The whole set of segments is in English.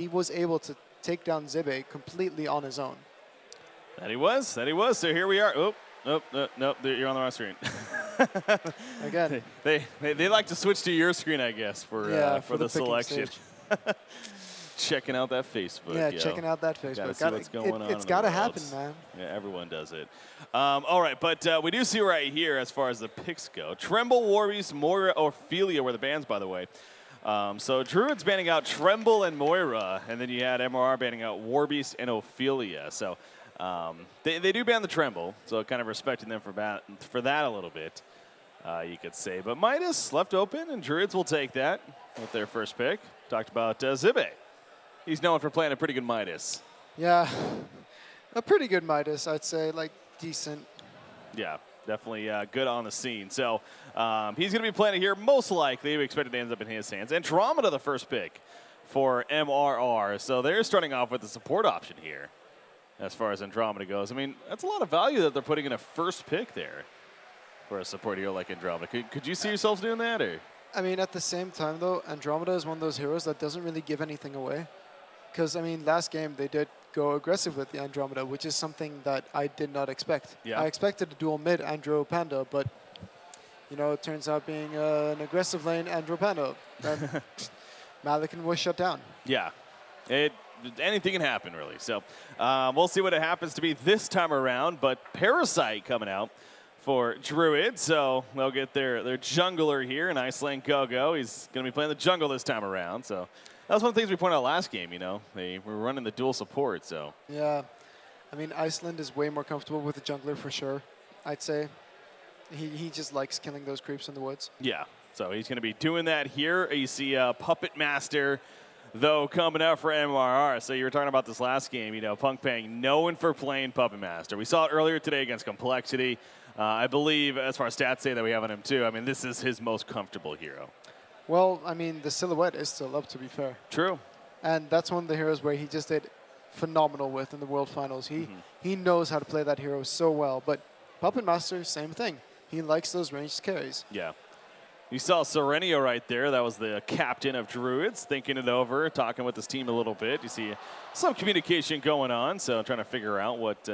he was able to take down Zibe completely on his own. That he was. So here we are. Oh, no, you're on the wrong screen. Again. They like to switch to your screen, I guess, for the selection. Checking out that Facebook. Yeah, checking out that Facebook. Gotta see what's going on. It's got to happen, man. Yeah, everyone does it. All right, but we do see right here, as far as the picks go, Tremble, Warbeast, Moira, Ophelia were the bans, by the way. So Druidz banning out Tremble and Moira, and then you had MRR banning out Warbeast and Ophelia. So they do ban the Tremble, so kind of respecting them for that a little bit, you could say. But Midas left open, and Druidz will take that with their first pick. Talked about Zibe. He's known for playing a pretty good Midas. Yeah, a pretty good Midas, I'd say, like decent. Yeah, definitely good on the scene. So he's going to be playing it here, most likely. We expect it to end up in his hands. Andromeda, the first pick for MRR. So they're starting off with the support option here as far as Andromeda goes. I mean, that's a lot of value that they're putting in a first pick there for a support hero like Andromeda. Could you see yourselves doing that? Or? I mean, at the same time, though, Andromeda is one of those heroes that doesn't really give anything away. Because, I mean, last game they did go aggressive with the Andromeda, which is something that I did not expect. Yeah. I expected a dual mid Andro Panda, but, you know, it turns out being an aggressive lane Andro Panda. And Malikan was shut down. Yeah. Anything can happen, really. So we'll see what it happens to be this time around. But Parasite coming out for Druid, so they'll get their jungler here in Iceland Gogo. He's going to be playing the jungle this time around, so that was one of the things we pointed out last game, you know. They were running the dual support, so. Yeah. I mean, Iceland is way more comfortable with the jungler for sure, I'd say. He just likes killing those creeps in the woods. Yeah, so he's going to be doing that here. You see Puppet Master, though, coming out for MRR. So you were talking about this last game, you know, Punk Pang known for playing Puppet Master. We saw it earlier today against Complexity. I believe, as far as stats say that we have on him too, I mean, this is his most comfortable hero. Well, I mean, the silhouette is still up, to be fair. True. And that's one of the heroes where he just did phenomenal with in the World Finals. He knows how to play that hero so well. But Puppet Master, same thing. He likes those ranged carries. Yeah. You saw Serenio right there. That was the captain of Druidz, thinking it over, talking with his team a little bit. You see some communication going on, so trying to figure out what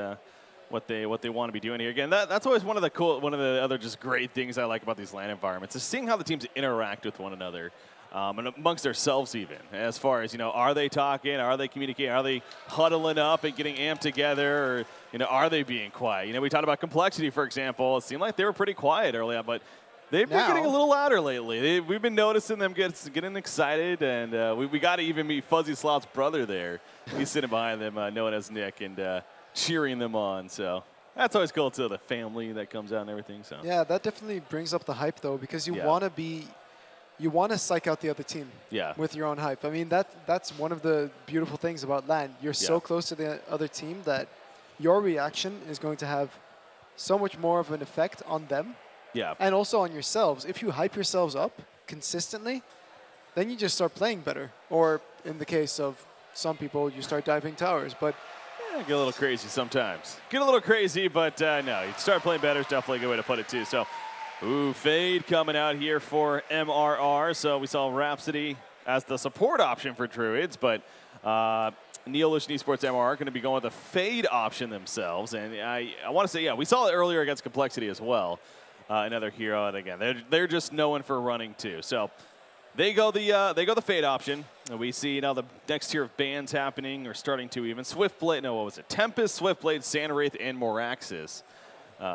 they want to be doing here. Again, that's always one of the other just great things I like about these LAN environments is seeing how the teams interact with one another and amongst themselves even. As far as, you know, are they talking? Are they communicating? Are they huddling up and getting amped together? Or, you know, are they being quiet? You know, we talked about Complexity, for example. It seemed like they were pretty quiet early on, but they've been getting a little louder lately. We've been noticing them getting excited, and we got to even meet Fuzzy Slot's brother there. He's sitting behind them, known as Nick, and cheering them on. So that's always cool to the family that comes out and everything. So yeah, that definitely brings up the hype though, because you want to psych out the other team with your own hype. I mean, that's one of the beautiful things about LAN. You're so close to the other team that your reaction is going to have so much more of an effect on them. Yeah. And also on yourselves. If you hype yourselves up consistently, then you just start playing better. Or in the case of some people, you start diving towers. But get a little crazy sometimes. Get a little crazy, but no, you start playing better is definitely a good way to put it too. So, Fade coming out here for MRR. So we saw Rhapsody as the support option for Druidz, but Neolish and Esports MRR are going to be going with the Fade option themselves. And I want to say, yeah, we saw it earlier against Complexity as well. Another hero, and again, they're just known for running too. So they go the Fade option. And we see now the next tier of bans happening, or starting to even. Swiftblade, no, what was it? Tempest, Swiftblade, Sandwraith, and Moraxis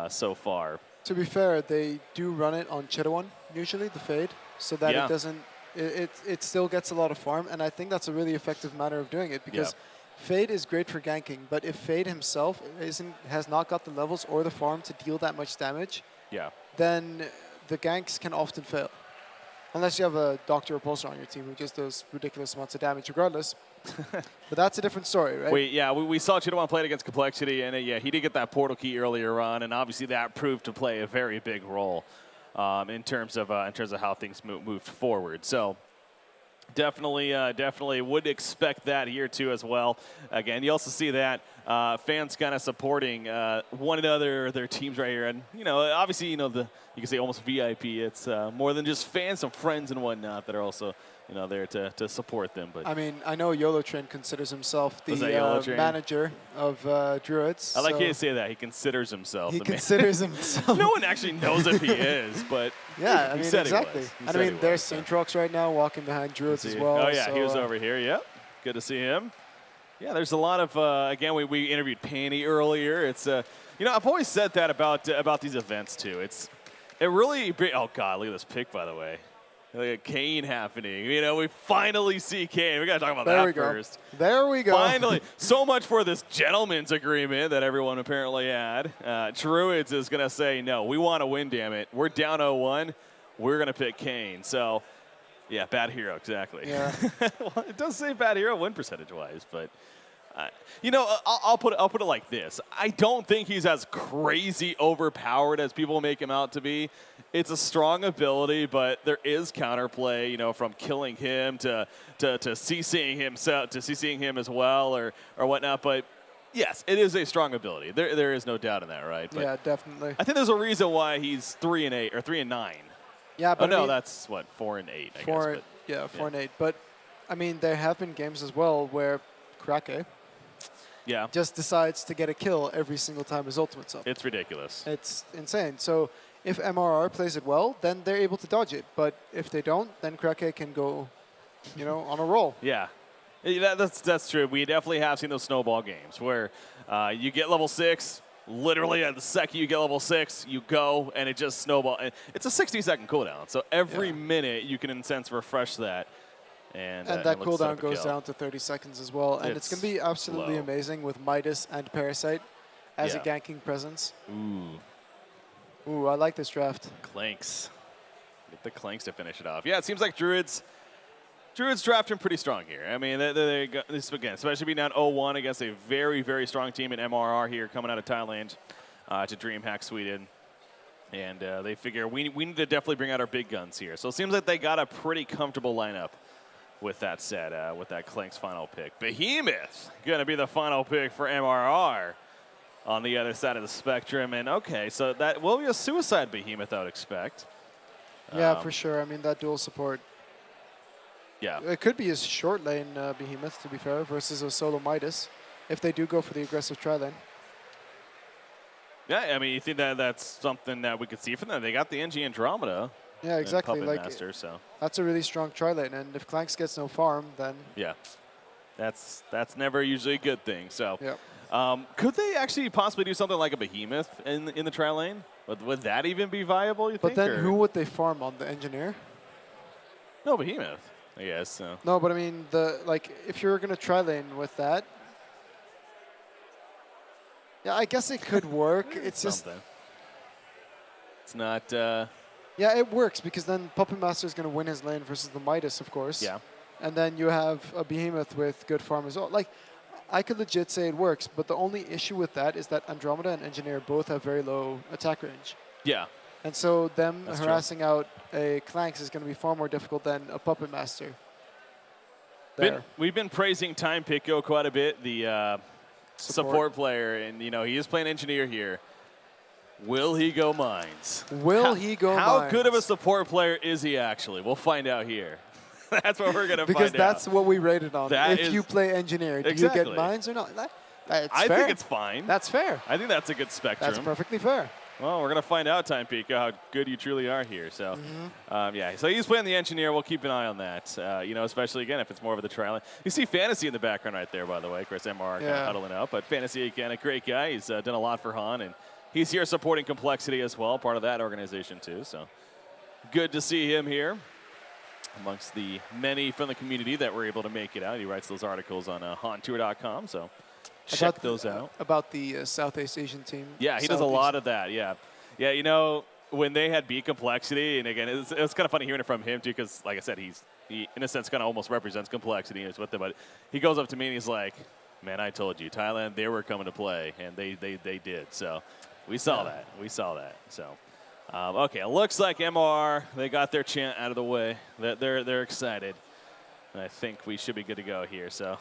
so far. To be fair, they do run it on Chedawan, usually, the Fade, so that it doesn't, it still gets a lot of farm, and I think that's a really effective manner of doing it, because Fade is great for ganking, but if Fade himself has not got the levels or the farm to deal that much damage, then the ganks can often fail. Unless you have a Dr. Repulsor on your team who just does ridiculous amounts of damage regardless. But that's a different story, right? We saw Chidawan play it against Complexity, and he did get that portal key earlier on, and obviously that proved to play a very big role in terms of how things moved forward. So definitely would expect that here too as well. Again, you also see that fans kind of supporting one another, their teams right here, and obviously you can say almost VIP. It's more than just fans, some friends and whatnot that are also there to support them. But I mean, I know YOLO Train considers himself the manager of Druidz. I like you to say that. He considers himself. He considers himself. No one actually knows if he is, but yeah, I he mean, said exactly. I mean, there's Saintrox right now walking behind Druidz as well. Oh, yeah, so, he was over here. Yep, good to see him. Yeah, there's a lot of, again, we interviewed Panny earlier. It's, I've always said that about these events, too. It really, oh, God, look at this pick, by the way. Look at Kane happening. We finally see Kane. We got to talk about that first. There we go. Finally. So much for this gentleman's agreement that everyone apparently had. Druidz is going to say, no, we want to win, damn it. We're down 0-1. We're going to pick Kane. So, yeah, bad hero, exactly. Yeah. Well, it does say bad hero win percentage-wise, but, I'll put it like this. I don't think he's as crazy overpowered as people make him out to be. It's a strong ability, but there is counterplay, from killing him to CCing him as well or whatnot. But yes, it is a strong ability. There is no doubt in that, right? But yeah, definitely. I think there's a reason why he's 3-8 or 3-9. Yeah, but that's what 4-8. I guess. Yeah, 4-8. But I mean, there have been games as well where Krake just decides to get a kill every single time his ultimate's up. It's ridiculous. It's insane. So if MRR plays it well, then they're able to dodge it. But if they don't, then Krake can go, on a roll. Yeah. That's true. We definitely have seen those snowball games where you get level 6, literally at the second you get level 6, you go, and it just snowballs. And it's a 60-second cooldown. So every minute you can, in a sense, refresh that. And that cooldown goes down to 30 seconds as well. And it's going to be absolutely low. amazing with Midas and Parasite as a ganking presence. Ooh, I like this draft. Clanks. Get the Clanks to finish it off. Yeah, it seems like Druidz drafting pretty strong here. I mean, they got this again, especially being down 0-1 against a very, very strong team in MRR here coming out of Thailand to DreamHack Sweden. And they figure we need to definitely bring out our big guns here. So it seems like they got a pretty comfortable lineup. With that said, with that Clank's final pick. Behemoth going to be the final pick for MRR on the other side of the spectrum. And, okay, so that will be a suicide Behemoth, I would expect. Yeah, for sure. I mean, that dual support. Yeah. It could be a short lane Behemoth, to be fair, versus a solo Midas, if they do go for the aggressive tri-lane. Yeah, I mean, you think that's something that we could see from them? They got the NG Andromeda. Yeah, exactly. Master, so that's a really strong tri-lane, and if Clanks gets no farm, then yeah, that's never usually a good thing. So, yeah. Could they actually possibly do something like a Behemoth in the tri-lane? Would that even be viable? You think? But then who would they farm on? The engineer? No, Behemoth. I guess. So. No, but I mean if you're gonna tri-lane with that, yeah, I guess it could work. It's just it's not. Yeah, it works because then Puppet Master is going to win his lane versus the Midas, of course. Yeah. And then you have a Behemoth with good farm as well. Like, I could legit say it works, but the only issue with that is that Andromeda and Engineer both have very low attack range. Yeah. And so them harassing out a Clanks is going to be far more difficult than a Puppet Master. We've been praising Time Pico quite a bit, the support player, and he is playing Engineer here. Will he go mines? Will he go mines? How good of a support player is he actually? We'll find out here. That's what we're going to find out. Because that's what we rated on. If you play Engineer, do you get mines or not? I think it's fine. That's fair. I think that's a good spectrum. That's perfectly fair. Well, we're going to find out, Time Pico, how good you truly are here. So, yeah. So he's playing the Engineer. We'll keep an eye on that, especially, again, if it's more of the trial. You see Fantasy in the background right there, by the way. Of course, MRR kind of huddling up. But Fantasy, again, a great guy. He's done a lot for Han, and he's here supporting Complexity as well, part of that organization too. So good to see him here amongst the many from the community that were able to make it out. He writes those articles on HanTour.com, so check those out. About the Southeast Asian team. Yeah, he does a lot of that, yeah. Yeah, when they had beat Complexity, and again, it was kind of funny hearing it from him too, because like I said, he in a sense kind of almost represents Complexity. He's with them, but he goes up to me and he's like, man, I told you, Thailand, they were coming to play, and they did. So we saw that. We saw that. So, okay, it looks like MR, they got their chant out of the way. They're excited. I think we should be good to go here. So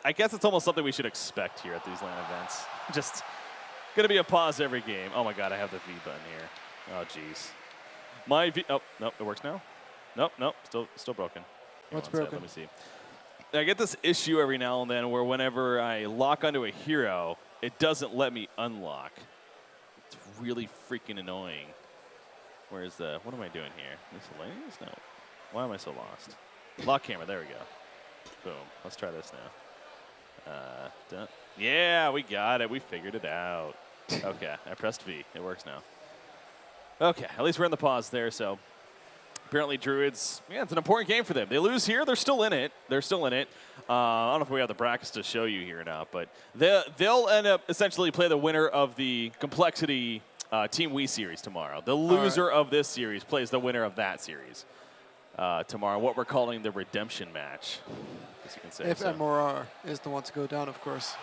I guess it's almost something we should expect here at these LAN events. Just going to be a pause every game. Oh, my God, I have the V button here. Oh, jeez. My V, oh, nope, it works now. Nope, still broken. What's broken? Let me see. I get this issue every now and then where whenever I lock onto a hero, it doesn't let me unlock. It's really freaking annoying. Where's the, what am I doing here? Miscellaneous? No. Why am I so lost? Lock camera, there we go. Boom. Let's try this now. Done. Yeah, we got it. We figured it out. Okay, I pressed V. It works now. Okay, at least we're in the pause there, so apparently Druidz, yeah, it's an important game for them. They lose here, they're still in it. They're still in it. I don't know if we have the brackets to show you here now, but they'll end up essentially play the winner of the Complexity Team Wii series tomorrow. The loser of this series plays the winner of that series tomorrow, what we're calling the redemption match, as you can say. If MRR is the one to go down, of course.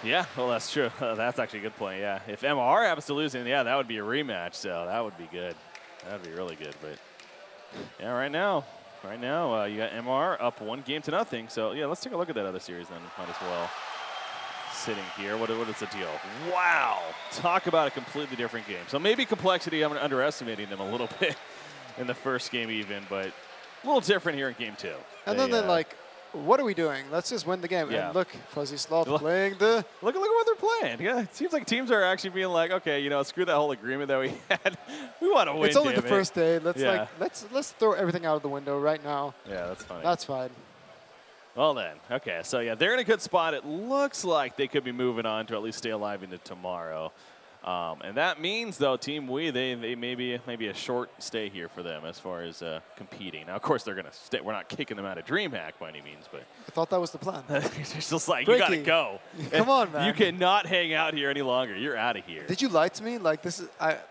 Yeah, well, that's true. That's actually a good point, yeah. If MRR happens to lose, then yeah, that would be a rematch, so that would be good. That would be really good, but yeah, right now, you got MR up 1-0. So yeah, let's take a look at that other series then. Might as well. Sitting here, what is the deal? Wow, talk about a completely different game. So maybe Complexity, I'm underestimating them a little bit in the first game even, but a little different here in game 2. And then they're like, what are we doing? Let's just win the game. Yeah. And look, Fuzzy Sloth playing the... Look at what they're playing. Yeah, it seems like teams are actually being like, okay, you know, screw that whole agreement that we had. We want to win. It's only the first day. Let's throw everything out of the window right now. Yeah, that's fine. That's fine. Well then, okay, so yeah, they're in a good spot. It looks like they could be moving on to at least stay alive into tomorrow. And that means, though, Team Wii, they maybe a short stay here for them as far as competing. Now, of course, they're going to stay. We're not kicking them out of DreamHack by any means, but I thought that was the plan. it's just like, Breaky. you got to go. Come on, man. You cannot hang out here any longer. You're out of here. Did you lie to me? Like, this is...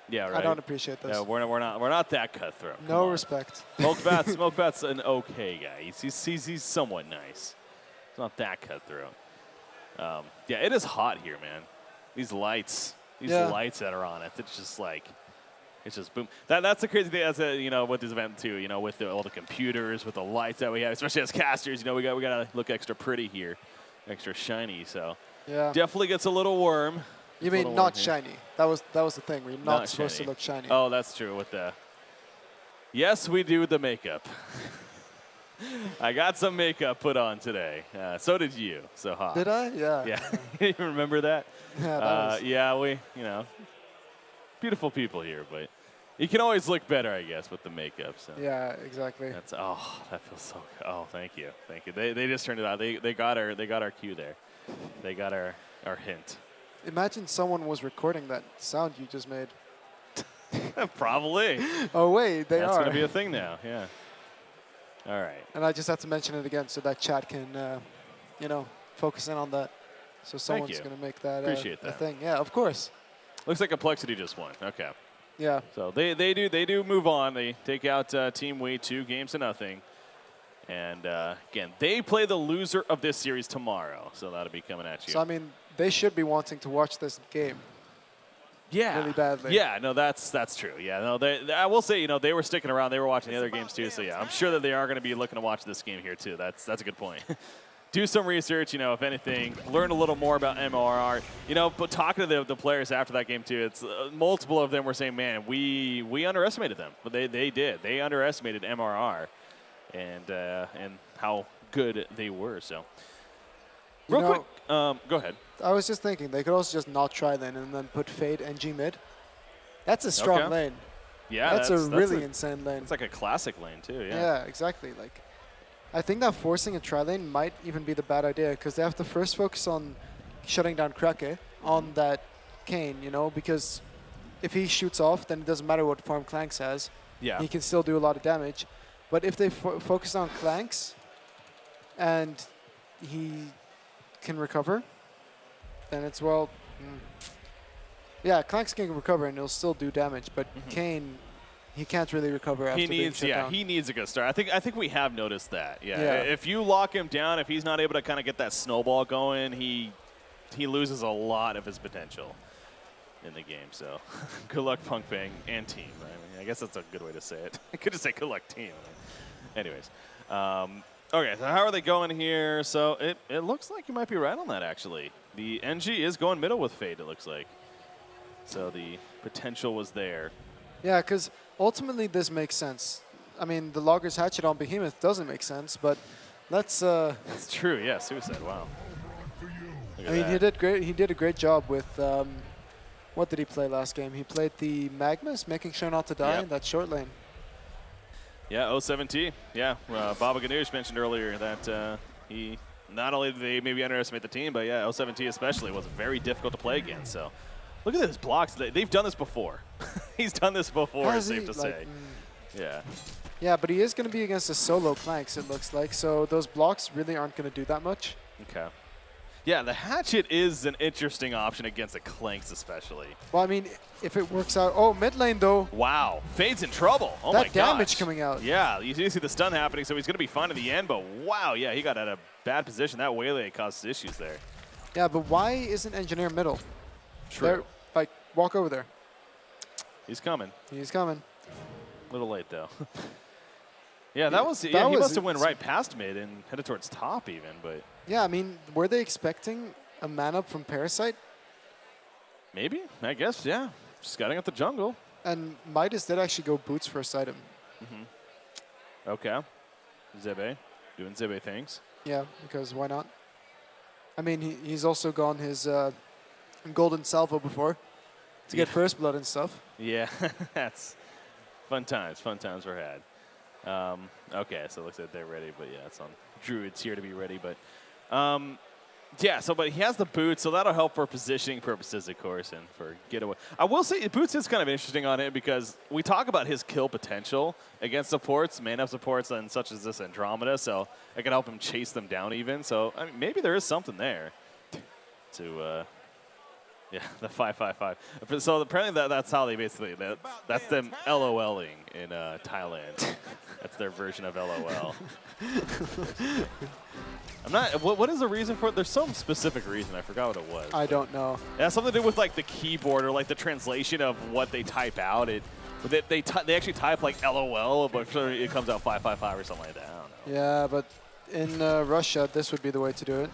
Yeah, right. I don't appreciate this. No, we're not that cutthroat. No respect. Smokebat's an okay guy. He's somewhat nice. It's not that cutthroat. Yeah, it is hot here, man. These lights that are on it, it's just like, it's just boom. That's the crazy thing, as you know, with this event too. You know, with all the computers, with the lights that we have, especially as casters. You know, we gotta look extra pretty here, extra shiny. So yeah, definitely gets a little warm. You mean not shiny? That was the thing. We're not supposed to look shiny. Oh, that's true. With the yes, we do the makeup. I got some makeup put on today. So did you. So hot. Did I? Yeah. Yeah. You remember that? Yeah. Yeah, we, you know, beautiful people here, but you can always look better, I guess, with the makeup. So. Yeah, exactly. That's that feels so good. Oh, thank you. They just turned it out. They got our cue there. They got our hint. Imagine someone was recording that sound you just made. Probably. Oh wait, That's gonna be a thing now. Yeah. All right. And I just have to mention it again so that chat can, you know, focus in on that. So someone's going to make that, a thing. Yeah, of course. Looks like Complexity just won. Okay. Yeah. So they do move on. They take out Team Wii 2-0. And again, they play the loser of this series tomorrow. So that'll be coming at you. So I mean, they should be wanting to watch this game. Yeah. Really badly. Yeah, no, that's true. Yeah, no, I will say, you know, they were sticking around. They were watching the other games too. So yeah, I'm sure that they are going to be looking to watch this game here too. That's a good point. Do some research, you know, if anything, learn a little more about MRR. You know, but talking to the players after that game too, it's multiple of them were saying, man, we underestimated them, but they did. They underestimated MRR, and how good they were. So. Real quick, go ahead. I was just thinking they could also just not try lane and then put Fade and G mid. That's a strong lane. Yeah, that's a really insane lane. It's like a classic lane too. Yeah. Yeah, exactly. Like, I think that forcing a tri lane might even be the bad idea because they have to first focus on shutting down Krake on that Kane, you know, because if he shoots off, then it doesn't matter what farm Clanks has. Yeah. He can still do a lot of damage. But if they focus on Clanks and he can recover, then it's yeah, Clanks can recover and he'll still do damage, but Kane, he can't really recover after being shut down. He needs a good start. I think we have noticed that. Yeah. If you lock him down, if he's not able to kind of get that snowball going, he loses a lot of his potential in the game. So good luck, Punk Bang and team. I mean, I guess that's a good way to say it. I could just say good luck, team. Anyways. Okay, so how are they going here? So it looks like you might be right on that, actually. The NG is going middle with Fade, it looks like. So the potential was there. Yeah, because ultimately this makes sense. I mean, the Logger's Hatchet on Behemoth doesn't make sense, but let's... That's true, yeah, Suicide, wow. I mean, he did great. He did a great job with... what did he play last game? He played the Magnus, making sure not to die in that short lane. Yeah, 07T. Yeah, Baba Ganoush mentioned earlier that he not only did they maybe underestimate the team, but yeah, 07T especially was very difficult to play against. So look at his blocks. They've done this before. He's done this before, it's safe to say. Yeah. Yeah, but he is going to be against a solo Planks, it looks like. So those blocks really aren't going to do that much. Okay. Yeah, the Hatchet is an interesting option against the Clanks especially. Well, I mean, if it works out... Oh, mid lane, though. Wow. Fade's in trouble. Oh, my gosh. That damage coming out. Yeah, you do see the stun happening, so he's going to be fine in the end. But, wow, yeah, he got at a bad position. That waylay caused issues there. Yeah, but why isn't Engineer middle? True. There, like, walk over there. He's coming. He's coming. A little late, though. Yeah, that was... Yeah, he must have went right past mid and headed towards top even, but... Yeah, I mean, were they expecting a man-up from Parasite? Maybe, I guess, yeah. Scouting out the jungle. And Midas did actually go boots first item. Okay. Zebe, doing Zebe things. Yeah, because why not? I mean, he's also gone his golden salvo before to get first blood and stuff. Yeah, that's fun times were had. Okay, so it looks like they're ready, but yeah, it's on Druidz here to be ready, but yeah, so but he has the boots, so that'll help for positioning purposes, of course, and for getaway. I will say boots is kind of interesting on it because we talk about his kill potential against supports, man-up supports, and such as this Andromeda, so it can help him chase them down even. So I mean, maybe there is something there to, yeah, the 555. So apparently that's how they basically, that's them LOLing in Thailand. That's their version of LOL. I'm not. What is the reason for it? There's some specific reason. I forgot what it was. I don't know. It has something to do with like the keyboard or like the translation of what they type out. They actually type like LOL, but it comes out 555 or something like that. I don't know. Yeah, but in Russia, this would be the way to do it.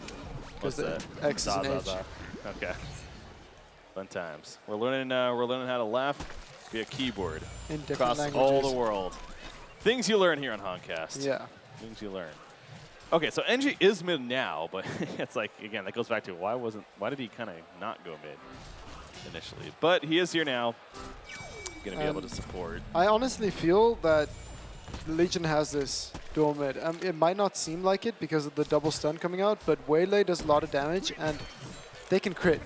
What's that? X is an H. Okay. Fun times. We're learning how to laugh via keyboard in different across languages. all the world. Things you learn here on Honcast. Yeah. Things you learn. Okay, so NG is mid now, but it's like, again, that goes back to why did he kind of not go mid initially? But he is here now, going to be able to support. I honestly feel that Legion has this dual mid. It might not seem like it because of the double stun coming out, but Waylay does a lot of damage, and they can crit.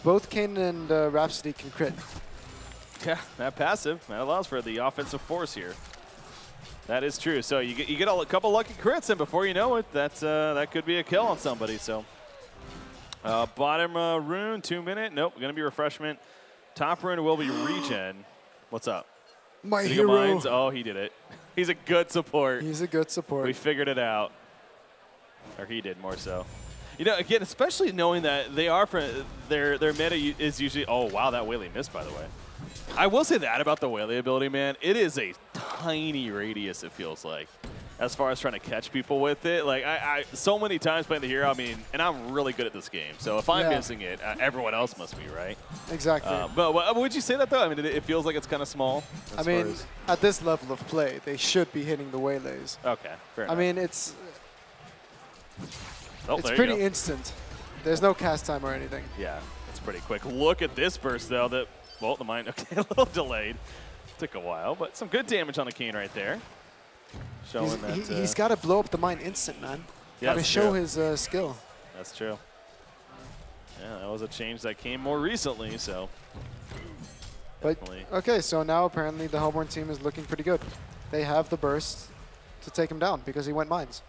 Both Kane and Rhapsody can crit. Yeah, that passive, that allows for the offensive force here. That is true. So you get a couple lucky crits, and before you know it, that could be a kill on somebody. So bottom rune, 2 minute. Nope, going to be refreshment. Top rune will be regen. What's up? My hero. Mines? Oh, he did it. He's a good support. He's a good support. We figured it out. Or he did more so. You know, again, especially knowing that they are their meta is usually. Oh wow, that Waylay missed, by the way. I will say that about the Waylay ability, man. It is a tiny radius, it feels like, as far as trying to catch people with it. Like, I so many times playing the hero, I mean, and I'm really good at this game. So if I'm missing it, everyone else must be, right? Exactly. But would you say that, though? I mean, it feels like it's kind of small. I mean, at this level of play, they should be hitting the Waylays. Okay, fair enough. I mean, it's pretty instant. There's no cast time or anything. Yeah, it's pretty quick. Look at this burst, though. Well, the mine, okay, a little delayed. Took a while, but some good damage on the Kane right there. Showing he's got to blow up the mine instant, man. Got to show his skill. That's true. Yeah, that was a change that came more recently, so. But, okay, so now apparently the Hellborn team is looking pretty good. They have the burst to take him down because he went mines.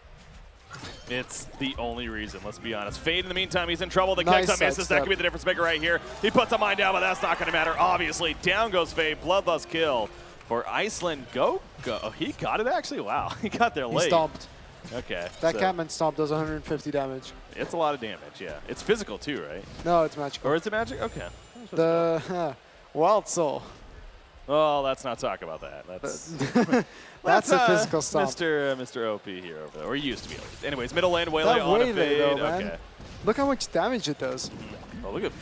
It's the only reason, let's be honest. Fade in the meantime, he's in trouble. The Kexon misses. That could be the difference maker right here. He puts a mine down, but that's not going to matter, obviously. Down goes Fade. Bloodlust kill for Iceland. Go. Oh, he got it, actually? Wow. He got there late. He stomped. Okay. That Catman stomp does 150 damage. It's a lot of damage, yeah. It's physical, too, right? No, it's magical. Or is it magic? Okay. The Wild Soul. Well, let's not talk about that. That's a physical stomp. Mr. OP here over there, or he used to be. Anyways, middle lane Waylay on a fade. Though, man. Okay. Look how much damage it does. Oh, look at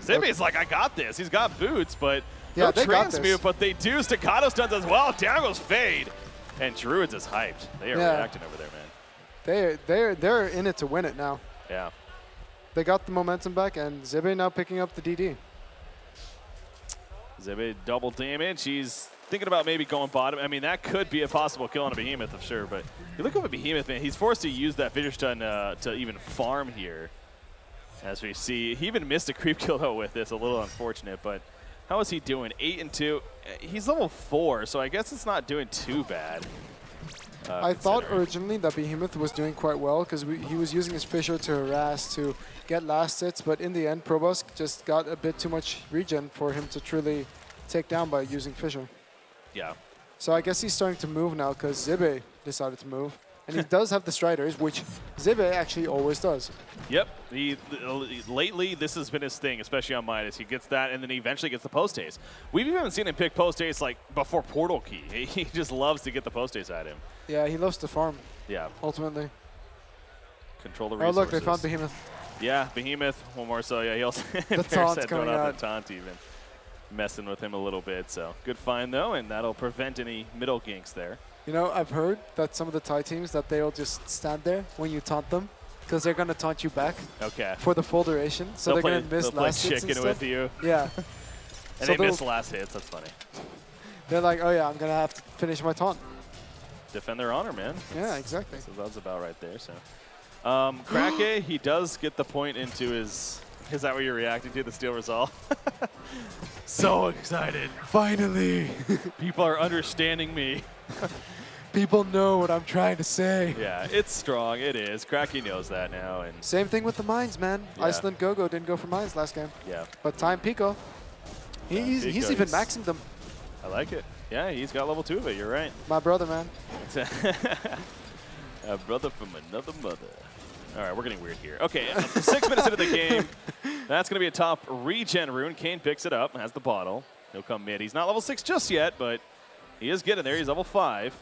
Zebe's like, I got this. He's got boots, but yeah, no transmute, but they do staccato stuns as well. Down goes Fade. And Druidz is hyped. They are reacting over there, man. They're in it to win it now. Yeah. They got the momentum back, and Zibe now picking up the DD. Zibe double damage. He's thinking about maybe going bottom. I mean, that could be a possible kill on a Behemoth, I'm sure. But you look at a Behemoth, man. He's forced to use that Fissure Stun to even farm here. As we see, he even missed a creep kill, though, with this. A little unfortunate, but how is he doing? 8 and 2. He's level 4, so I guess it's not doing too bad. I thought originally that Behemoth was doing quite well because he was using his Fissure to harass, to get last hits, but in the end, Probosk just got a bit too much regen for him to truly take down by using Fissure. Yeah. So I guess he's starting to move now because Zibe decided to move. And he does have the Striders, which Zibe actually always does. Yep. Lately, this has been his thing, especially on Midas. He gets that, and then he eventually gets the post haste. We've even seen him pick post haste like before Portal Key. He just loves to get the post haste at him. Yeah, he loves to farm. Yeah. Ultimately. Control the resources. Oh, look, they found Behemoth. Yeah, Behemoth. One more. So, yeah, he also the taunt's coming out. The taunt even. Messing with him a little bit. So, good find, though, and that'll prevent any middle ganks there. You know, I've heard that some of the Thai teams that they'll just stand there when you taunt them because they're going to taunt you back for the full duration. So they're going to miss last hits chicken with you. Yeah. And so they miss last hits. That's funny. They're like, oh, yeah, I'm going to have to finish my taunt. Defend their honor, man. Yeah, exactly. So that's about right there. So, Krake, he does get the point into his. Is that what you're reacting to? The Steel Resolve? So excited. Finally. People are understanding me. People know what I'm trying to say. Yeah, it's strong. It is. Krake knows that now. And same thing with the mines, man. Yeah. Iceland Gogo didn't go for mines last game. Yeah. But Time Pico, he's even maxing them. I like it. Yeah, he's got level 2 of it. You're right. My brother, man. A brother from another mother. All right, we're getting weird here. Okay, 6 minutes into the game. That's going to be a top regen rune. Kane picks it up, has the bottle. He'll come mid. He's not level 6 just yet, but he is getting there. He's level 5.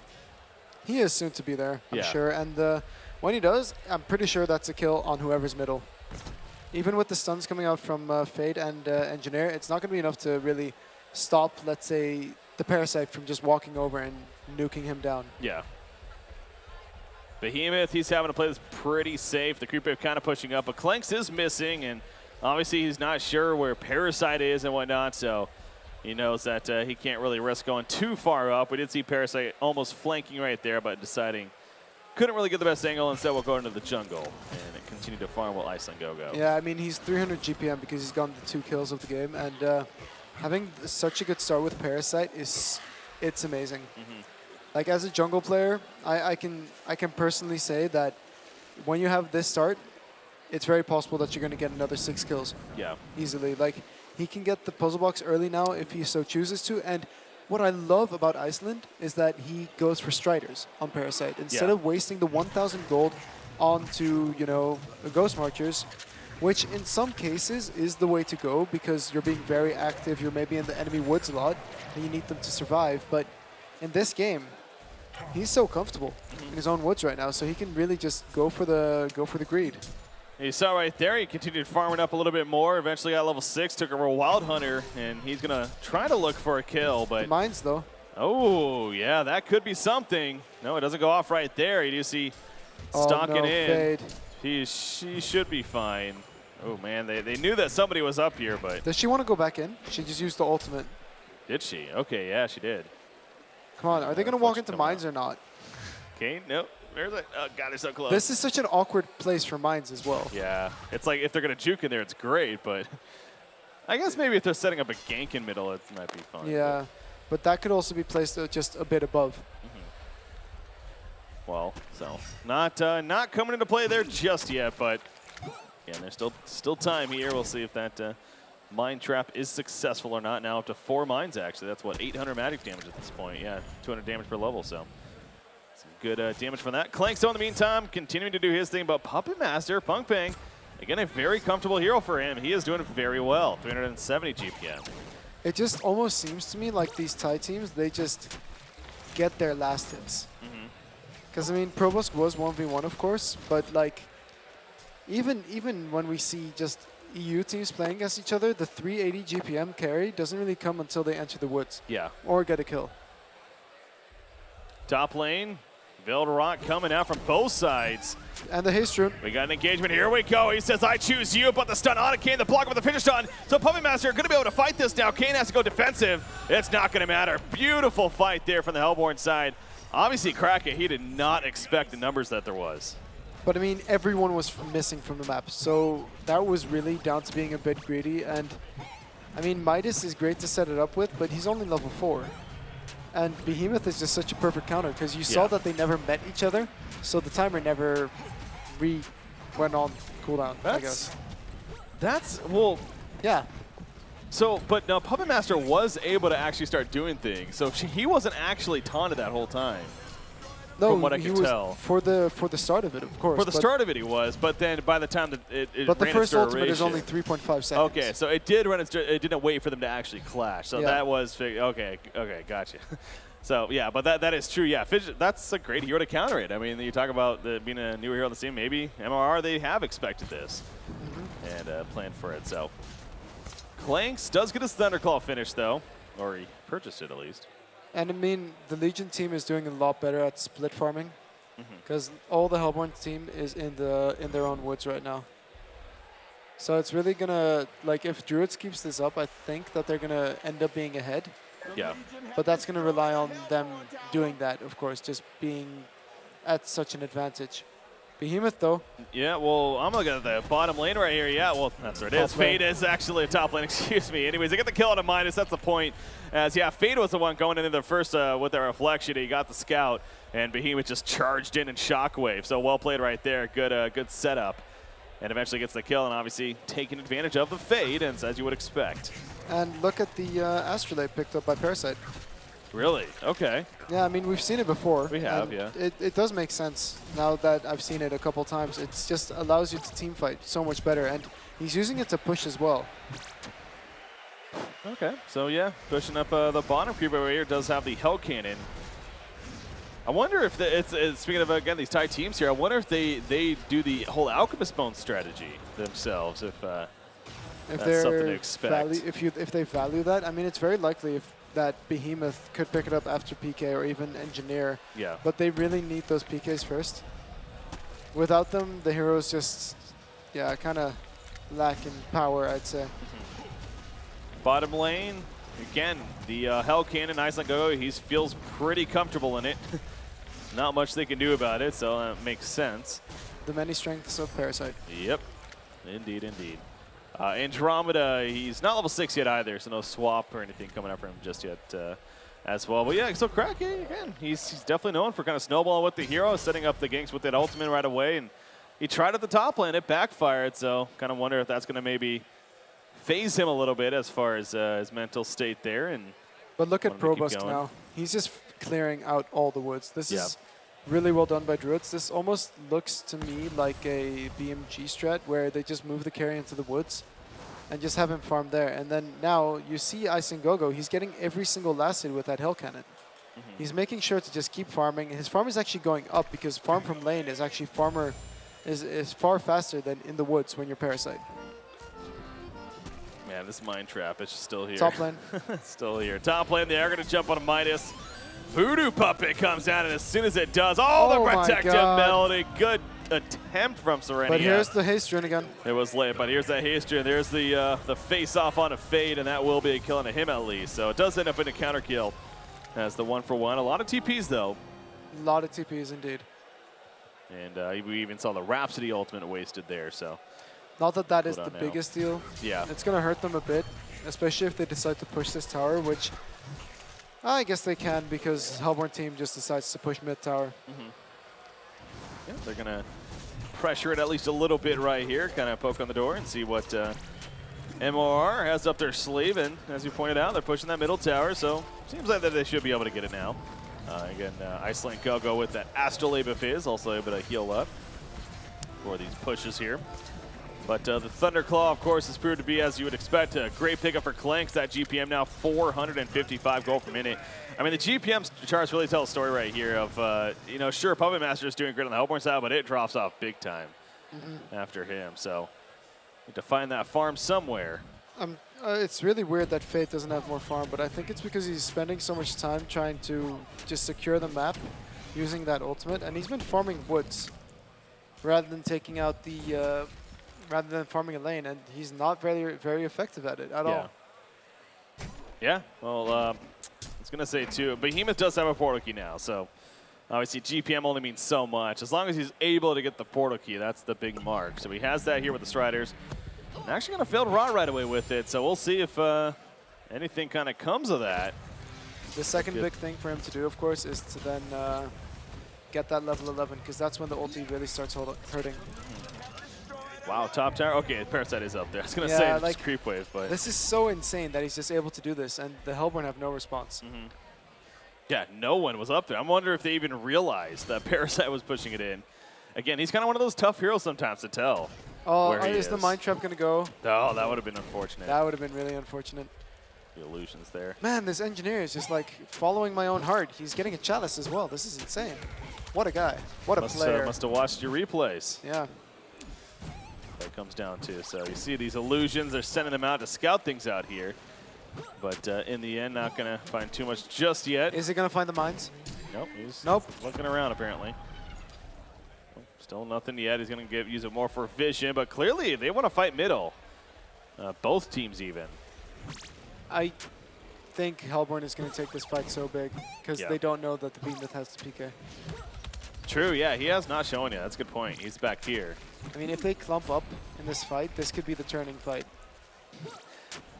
He is soon to be there, I'm sure. And when he does, I'm pretty sure that's a kill on whoever's middle. Even with the stuns coming out from Fade and Engineer, it's not going to be enough to really stop, let's say, the Parasite from just walking over and nuking him down. Yeah. Behemoth, he's having to play this pretty safe. The creep wave kind of pushing up, but Clanks is missing, and obviously he's not sure where Parasite is and whatnot, so he knows that he can't really risk going too far up. We did see Parasite almost flanking right there, but deciding couldn't really get the best angle. Instead, we'll go into the jungle and continue to farm while Iceland go. Yeah, I mean, he's 300 GPM because he's gotten the 2 kills of the game, and having such a good start with Parasite it's amazing. Mm-hmm. Like, as a jungle player, I can personally say that when you have this start, it's very possible that you're going to get another 6 kills. Yeah. Easily. Like, he can get the puzzle box early now if he so chooses to. And what I love about Iceland is that he goes for Striders on Parasite. Instead of wasting the 1,000 gold onto, you know, Ghost Marchers, which in some cases is the way to go because you're being very active. You're maybe in the enemy woods a lot, and you need them to survive. But in this game, he's so comfortable in his own woods right now, so he can really just go for the greed. You saw right there, he continued farming up a little bit more. Eventually got level 6, took over a Wild Hunter, and he's going to try to look for a kill. But the mines, though. Oh, yeah, that could be something. No, it doesn't go off right there. You do see stalking in. Fade. She should be fine. Oh, man, they knew that somebody was up here, but... Does she want to go back in? She just used the ultimate. Did she? Okay, yeah, she did. Come on, are they going to walk into mines or not? Kane? Nope. Where's it? Oh, God, they're so close. This is such an awkward place for mines as well. Yeah. It's like if they're going to juke in there, it's great, but I guess maybe if they're setting up a gank in middle, it might be fun. Yeah, but that could also be placed just a bit above. Mm-hmm. Well, so not coming into play there just yet, but yeah, there's still time here. We'll see if that mine trap is successful or not. Now up to 4 mines, actually. That's, what, 800 magic damage at this point. Yeah, 200 damage per level, so some good damage from that. Clanksto, in the meantime, continuing to do his thing, but Puppet Master, Punk Pang, again, a very comfortable hero for him. He is doing very well, 370 GPM. It just almost seems to me like these Thai teams, they just get their last hits. Because, I mean, Probosk was 1v1, of course, but, like, even when we see just EU teams playing against each other, the 380 GPM carry doesn't really come until they enter the woods. Yeah. Or get a kill. Top lane, Vildarok coming out from both sides. And the haste rune. We got an engagement. Here we go. He says, I choose you, but the stun on Kane, the block with the finish stun. So Puppet Master going to be able to fight this now. Kane has to go defensive. It's not going to matter. Beautiful fight there from the Hellborn side. Obviously, Kraken, he did not expect the numbers that there was. But I mean, everyone was missing from the map. So that was really down to being a bit greedy. And I mean, Midas is great to set it up with, but he's only level 4. And Behemoth is just such a perfect counter because you saw that they never met each other. So the timer never went on cooldown, I guess. That's, well, yeah. So, but no, Puppet Master was able to actually start doing things. So he wasn't actually taunted that whole time. No, from what I could tell. For the start of it, of course. For the start of it, he was. But then by the time that it but the ran first its ultimate is only duration- 3.5 seconds. Okay, so it did run its. It didn't wait for them to actually clash. So that was okay. Okay, gotcha. So yeah, but that is true. Yeah, Fidget, that's a great hero to counter it. I mean, you talk about being a newer hero on the scene. Maybe MRR, they have expected this and planned for it. So Clanks does get his Thunderclaw finish though, or he purchased it at least. And I mean, the Legion team is doing a lot better at split farming because all the Hellborn team is in their own woods right now. So it's really gonna, like, if Druidz keeps this up, I think that they're gonna end up being ahead. Yeah. But that's gonna rely on them doing that, of course, just being at such an advantage. Behemoth, though. Yeah, well, I'm looking at the bottom lane right here. Yeah, well, that's what it is. Fade is actually a top lane, excuse me. Anyways, they get the kill on a Midas. That's the point. As, yeah, Fade was the one going into the first with the reflection. He got the scout, and Behemoth just charged in Shockwave. So well played right there. Good setup. And eventually gets the kill, and obviously taking advantage of the Fade, and as you would expect. And look at the Astrolabe picked up by Parasite. Really? Okay. Yeah, I mean, we've seen it before. We have, yeah. It does make sense now that I've seen it a couple times. It just allows you to team fight so much better, and he's using it to push as well. Okay, so yeah, pushing up the bottom creep over here does have the Hell Cannon. I wonder if it's speaking of, again, these tight teams here, I wonder if they do the whole Alchemist Bone strategy themselves, if that's something to expect. If they value that, I mean, it's very likely that Behemoth could pick it up after PK or even Engineer. Yeah. But they really need those PKs first. Without them, the heroes just, yeah, kind of lack in power, I'd say. Bottom lane, again, the Hell Cannon, Iceland Go, he feels pretty comfortable in it. Not much they can do about it, so that makes sense. The many strengths of Parasite. Yep, indeed, indeed. Andromeda, he's not level 6 yet either, so no swap or anything coming up for him just yet as well. But yeah, so Kraken, again, he's definitely known for kind of snowballing with the hero, setting up the ganks with that ultimate right away. And he tried at the top lane, it backfired, so kind of wonder if that's going to maybe phase him a little bit as far as his mental state there. But look at Probust now. He's just clearing out all the woods. This is really well done by Druidz. This almost looks to me like a BMG strat where they just move the carry into the woods and just have him farm there. And then now you see Icengogo, he's getting every single last hit with that Hell Cannon. He's making sure to just keep farming. His farm is actually going up because farm from lane is actually is far faster than in the woods when you're Parasite. Man, this Mind Trap is still here. Top lane. Still here. Top lane, they are going to jump on a Midas. Voodoo Puppet comes out, and as soon as it does, the protective melody. Good attempt from Serenia. But here's the haste rune again. It was late, but here's that haste rune. There's the face-off on a Fade, and that will be a kill on him at least. So it does end up in a counter kill as the 1-for-1. A lot of TPs, though. A lot of TPs, indeed. And we even saw the Rhapsody ultimate wasted there, so. Not that that is the biggest deal. Yeah. It's going to hurt them a bit, especially if they decide to push this tower, which I guess they can because Hellborn team just decides to push mid tower. Yeah, they're going to pressure it at least a little bit right here, kind of poke on the door and see what MRR has up their sleeve. And as you pointed out, they're pushing that middle tower, so seems like that they should be able to get it now. Again, Iceland go with that Astrolabe of his, also able to heal up for these pushes here. But the Thunderclaw, of course, has proved to be, as you would expect, a great pickup for Clanks. That GPM now 455 gold per minute. I mean, the GPM charts really tell a story right here of, you know, sure, Puppet Master is doing great on the Hellborn side, but it drops off big time after him. So need to find that farm somewhere. It's really weird that Fate doesn't have more farm, but I think it's because he's spending so much time trying to just secure the map using that ultimate, and he's been farming woods rather than taking out the, rather than farming a lane, and he's not very effective at it at all. Yeah, well, I was going to say too, Behemoth does have a portal key now, so obviously GPM only means so much. As long as he's able to get the portal key, that's the big mark. So he has that here with the Striders. Actually going to fail Rod right away with it, so we'll see if anything kind of comes of that. The second big thing for him to do, of course, is to then get that level 11, because that's when the ulti really starts hurting. Wow, top tower. Okay, Parasite is up there. I was going to say like, just creep wave, but this is so insane that he's just able to do this, and the Hellborn have no response. Yeah, no one was up there. I wonder if they even realized that Parasite was pushing it in. Again, he's kind of one of those tough heroes sometimes to tell. Oh, is the Mind Trap going to go? Oh, that would have been unfortunate. That would have been really unfortunate. The illusions there. Man, this engineer is just like following my own heart. He's getting a chalice as well. This is insane. What a guy. What a player. Must have watched your replays. Yeah. That comes down to. So you see these illusions. They're sending them out to scout things out here. But in the end, not going to find too much just yet. Is he going to find the mines? Nope. He's nope. Looking around, apparently. Still nothing yet. He's going to use it more for vision, but clearly they want to fight middle. Both teams even. I think Hellborn is going to take this fight so big because they don't know that the Behemoth has the PK. True, yeah. He has not shown yet. That's a good point. He's back here. I mean, if they clump up in this fight, this could be the turning fight.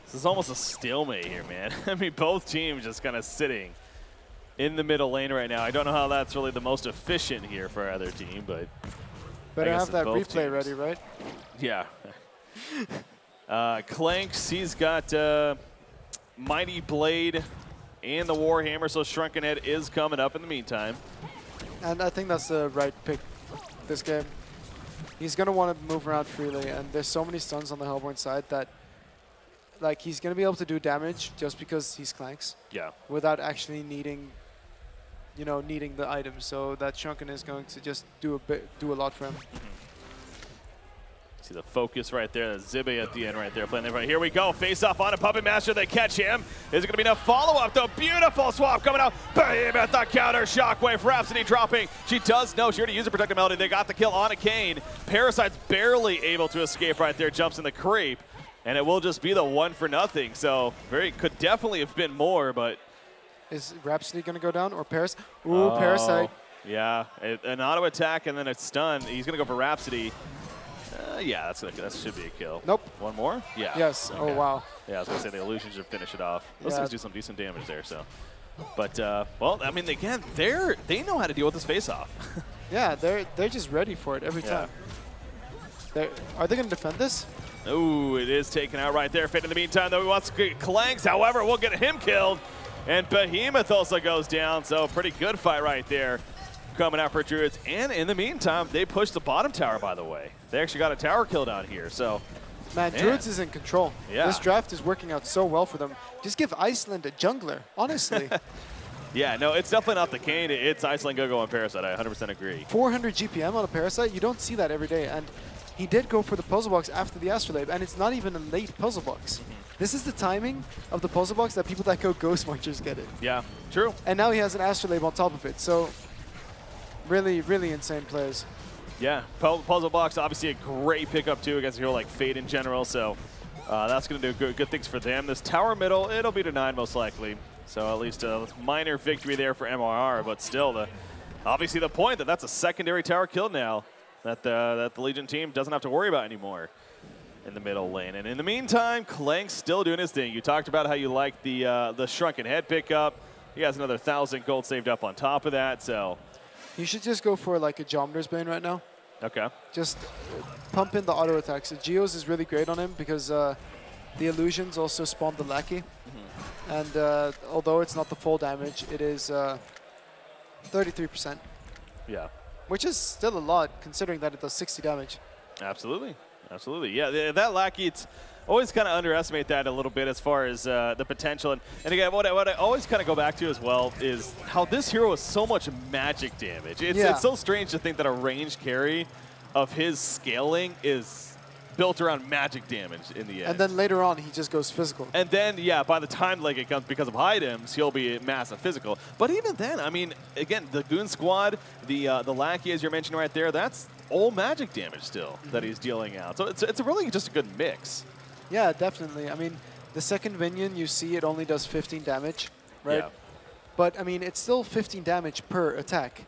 This is almost a stalemate here, man. I mean, both teams just kind of sitting in the middle lane right now. I don't know how that's really the most efficient here for either team, but better have that replay ready, right? Yeah. Clanks, he's got Mighty Blade and the Warhammer, so Shrunken Head is coming up in the meantime. And I think that's the right pick this game. He's going to want to move around freely, and there's so many stuns on the Hellborn side that like he's going to be able to do damage just because he's Clanks. Yeah. Without actually needing the item. So that Shrunken is going to just do a lot for him. See the focus right there. Zibe at the end right there playing there. Right, here we go. Face off on a Puppet Master. They catch him. Is it going to be enough follow-up though? Beautiful swap coming out. Behemoth the counter. Shockwave. Rhapsody dropping. She does know. She already used a Protective Melody. They got the kill on a Kane. Parasite's barely able to escape right there. Jumps in the creep. And it will just be the 1-for-0. So could definitely have been more, but. Is Rhapsody going to go down or Paras? Ooh, Parasite. Yeah, an auto attack and then a stun. He's going to go for Rhapsody. Yeah, that should be a kill. Nope. One more? Yeah. Yes. Okay. Oh, wow. Yeah, I was going to say the illusion should finish it off. Those things do some decent damage there. So, but well, I mean, again, they know how to deal with this face-off. Yeah, they're just ready for it every time. Are they going to defend this? Ooh, it is taken out right there. Fate in the meantime, though, he wants to get Clanks. However, we'll get him killed. And Behemoth also goes down. So, pretty good fight right there coming out for Druidz. And in the meantime, they pushed the bottom tower, by the way. They actually got a tower kill down here. So, man, Druidz is in control. Yeah. This draft is working out so well for them. Just give Iceland a jungler, honestly. Yeah, no, it's definitely not the Kane. It's Iceland Go-Go on Parasite. I 100% agree. 400 GPM on a Parasite? You don't see that every day. And he did go for the puzzle box after the Astrolabe, and it's not even a late puzzle box. This is the timing of the puzzle box that people that go Ghost Marchers get it. Yeah, true. And now he has an Astrolabe on top of it. So really, really insane plays. Yeah, puzzle box, obviously a great pickup too against a hero like Fate in general. So that's going to do good things for them. This tower middle, it'll be denied most likely. So at least a minor victory there for MRR, but still, obviously the point that's a secondary tower kill now that the Legion team doesn't have to worry about anymore in the middle lane. And in the meantime, Clank's still doing his thing. You talked about how you like the Shrunken Head pickup. He has another 1,000 gold saved up on top of that, so. You should just go for like a Geometer's Bane right now. Okay. Just pump in the auto attacks. So Geos is really great on him because the illusions also spawn the Lackey. And although it's not the full damage, it is 33%. Yeah. Which is still a lot, considering that it does 60 damage. Absolutely. Absolutely. Yeah, that Lackey, it's always kind of underestimate that a little bit as far as the potential. And again, what I always kind of go back to as well is how this hero has so much magic damage. It's so strange to think that a range carry of his scaling is built around magic damage in the end. And then later on, he just goes physical. And then, yeah, by the time like it comes because of items, he'll be massive physical. But even then, I mean, again, the Goon Squad, the Lackey, as you're mentioning right there, that's all magic damage still that he's dealing out. So it's really just a good mix. Yeah, definitely. I mean, the second minion, you see it only does 15 damage, right? Yeah. But, I mean, it's still 15 damage per attack.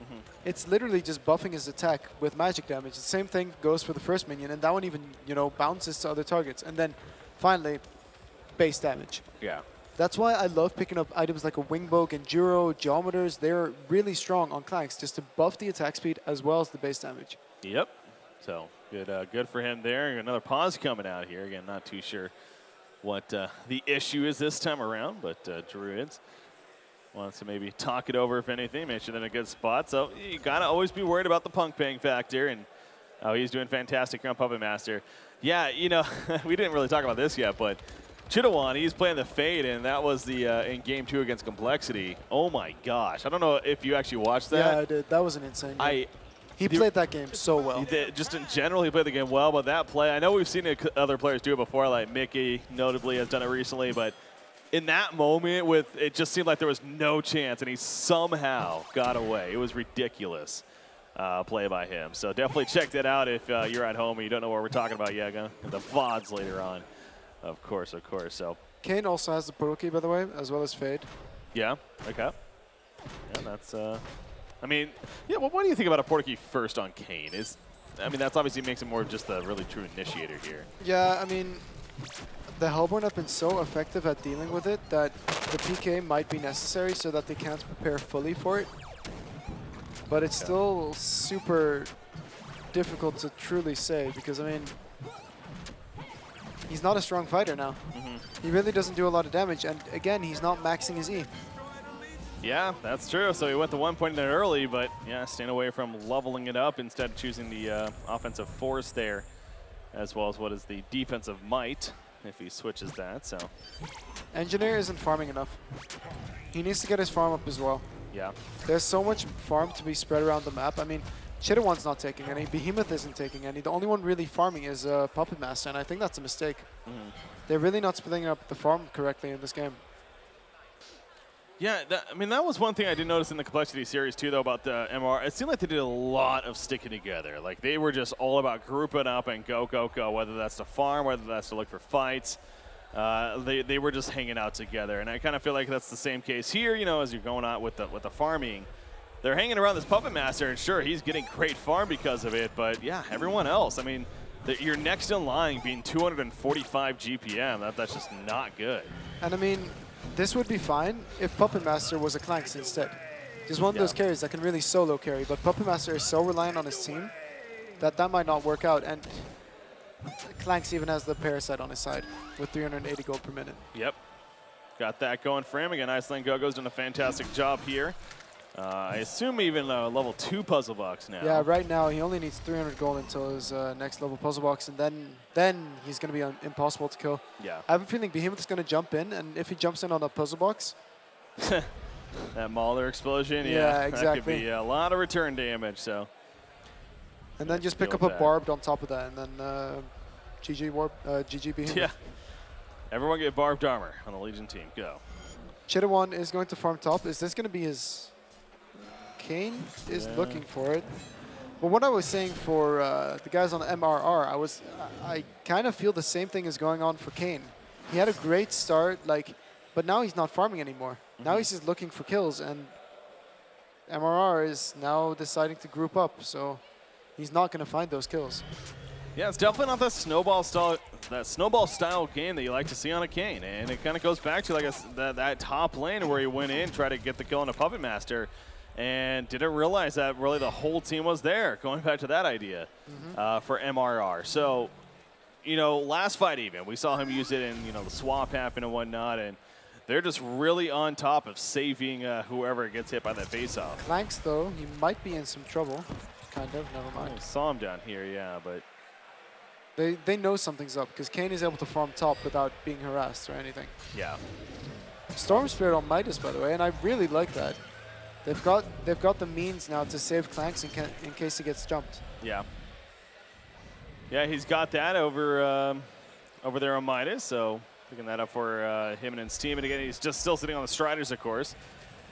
It's literally just buffing his attack with magic damage. The same thing goes for the first minion, and that one even, you know, bounces to other targets. And then, finally, base damage. Yeah. That's why I love picking up items like a Wingbow, Genjuro, Geometers. They're really strong on Clanks just to buff the attack speed as well as the base damage. Yep. So, good for him there. Another pause coming out here. Again, not too sure what the issue is this time around, but Druidz wants to maybe talk it over, if anything, make sure they're in a good spot. So you got to always be worried about the punk ping factor, and he's doing fantastic on Puppet Master. Yeah, you know, we didn't really talk about this yet, but Chitawan, he's playing the Fade, and that was the in Game 2 against Complexity. Oh, my gosh. I don't know if you actually watched that. Yeah, I did. That was an insane game. He played that game so well. Just in general, he played the game well, but that play, I know we've seen other players do it before, like Mickey notably has done it recently, but in that moment, it just seemed like there was no chance, and he somehow got away. It was ridiculous play by him. So definitely check that out if you're at home and you don't know what we're talking about yet. The VODs later on, of course. So Kane also has the Proto Key, by the way, as well as Fade. Yeah, okay. Yeah, that's, I mean, yeah, well, what do you think about a Porta Key first on Kane? I mean, that's obviously makes him more of just a really true initiator here. Yeah, I mean, the Hellborn have been so effective at dealing with it that the PK might be necessary so that they can't prepare fully for it. But it's still super difficult to truly say because, I mean, he's not a strong fighter now. He really doesn't do a lot of damage, and again, he's not maxing his E. Yeah, that's true. So he went to 1 point in there early, but yeah, staying away from leveling it up, instead choosing the offensive force there, as well as what is the defensive might, if he switches that. So Engineer isn't farming enough. He needs to get his farm up as well. Yeah. There's so much farm to be spread around the map. I mean, Chitawan's not taking any. Behemoth isn't taking any. The only one really farming is Puppet Master, and I think that's a mistake. They're really not splitting up the farm correctly in this game. Yeah, I mean, that was one thing I did notice in the Complexity series, too, though, about the MR. It seemed like they did a lot of sticking together. Like, they were just all about grouping up and go, whether that's to farm, whether that's to look for fights. They were just hanging out together, and I kind of feel like that's the same case here, you know, as you're going out with the farming. They're hanging around this Puppet Master, and sure, he's getting great farm because of it, but, yeah, everyone else, I mean, you're next in line being 245 GPM. That's just not good. And, I mean, this would be fine if Puppet Master was a Clanks instead. Just one of those carries that can really solo carry, but Puppet Master is so reliant on his team that might not work out, and Clanks even has the Parasite on his side with 380 gold per minute. Yep. Got that going for him. Again, Iceland Gogo's done a fantastic job here. I assume even a level 2 puzzle box now. Yeah, right now he only needs 300 gold until his next level puzzle box, and then he's going to be impossible to kill. Yeah. I have a feeling Behemoth is going to jump in, and if he jumps in on a puzzle box... that Mauler explosion, yeah, exactly. That could be a lot of return damage, so... And then just pick up a Barbed on top of that, and then GG Behemoth. Yeah. Everyone get Barbed armor on the Legion team. Go. Chitawan is going to farm top. Is this going to be his... Kane is looking for it. But what I was saying for the guys on MRR, I kind of feel the same thing is going on for Kane. He had a great start, but now he's not farming anymore. Now he's just looking for kills, and MRR is now deciding to group up, so he's not going to find those kills. Yeah, it's definitely not that snowball style game that you like to see on a Kane, and it kind of goes back to that top lane where he went in, tried to get the kill on a Puppet Master, and didn't realize that really the whole team was there, going back to that idea for MRR. So, you know, last fight even, we saw him use it in, you know, the swap happen and whatnot, and they're just really on top of saving whoever gets hit by that face-off. Clanks, though, he might be in some trouble. Kind of, never mind. I saw him down here, yeah, but... They know something's up, because Kane is able to farm top without being harassed or anything. Yeah. Storm Spirit on Midas, by the way, and I really like that. They've got the means now to save Clanks in case he gets jumped. Yeah. Yeah, he's got that over over there on Midas, so picking that up for him and his team. And again, he's just still sitting on the Striders, of course.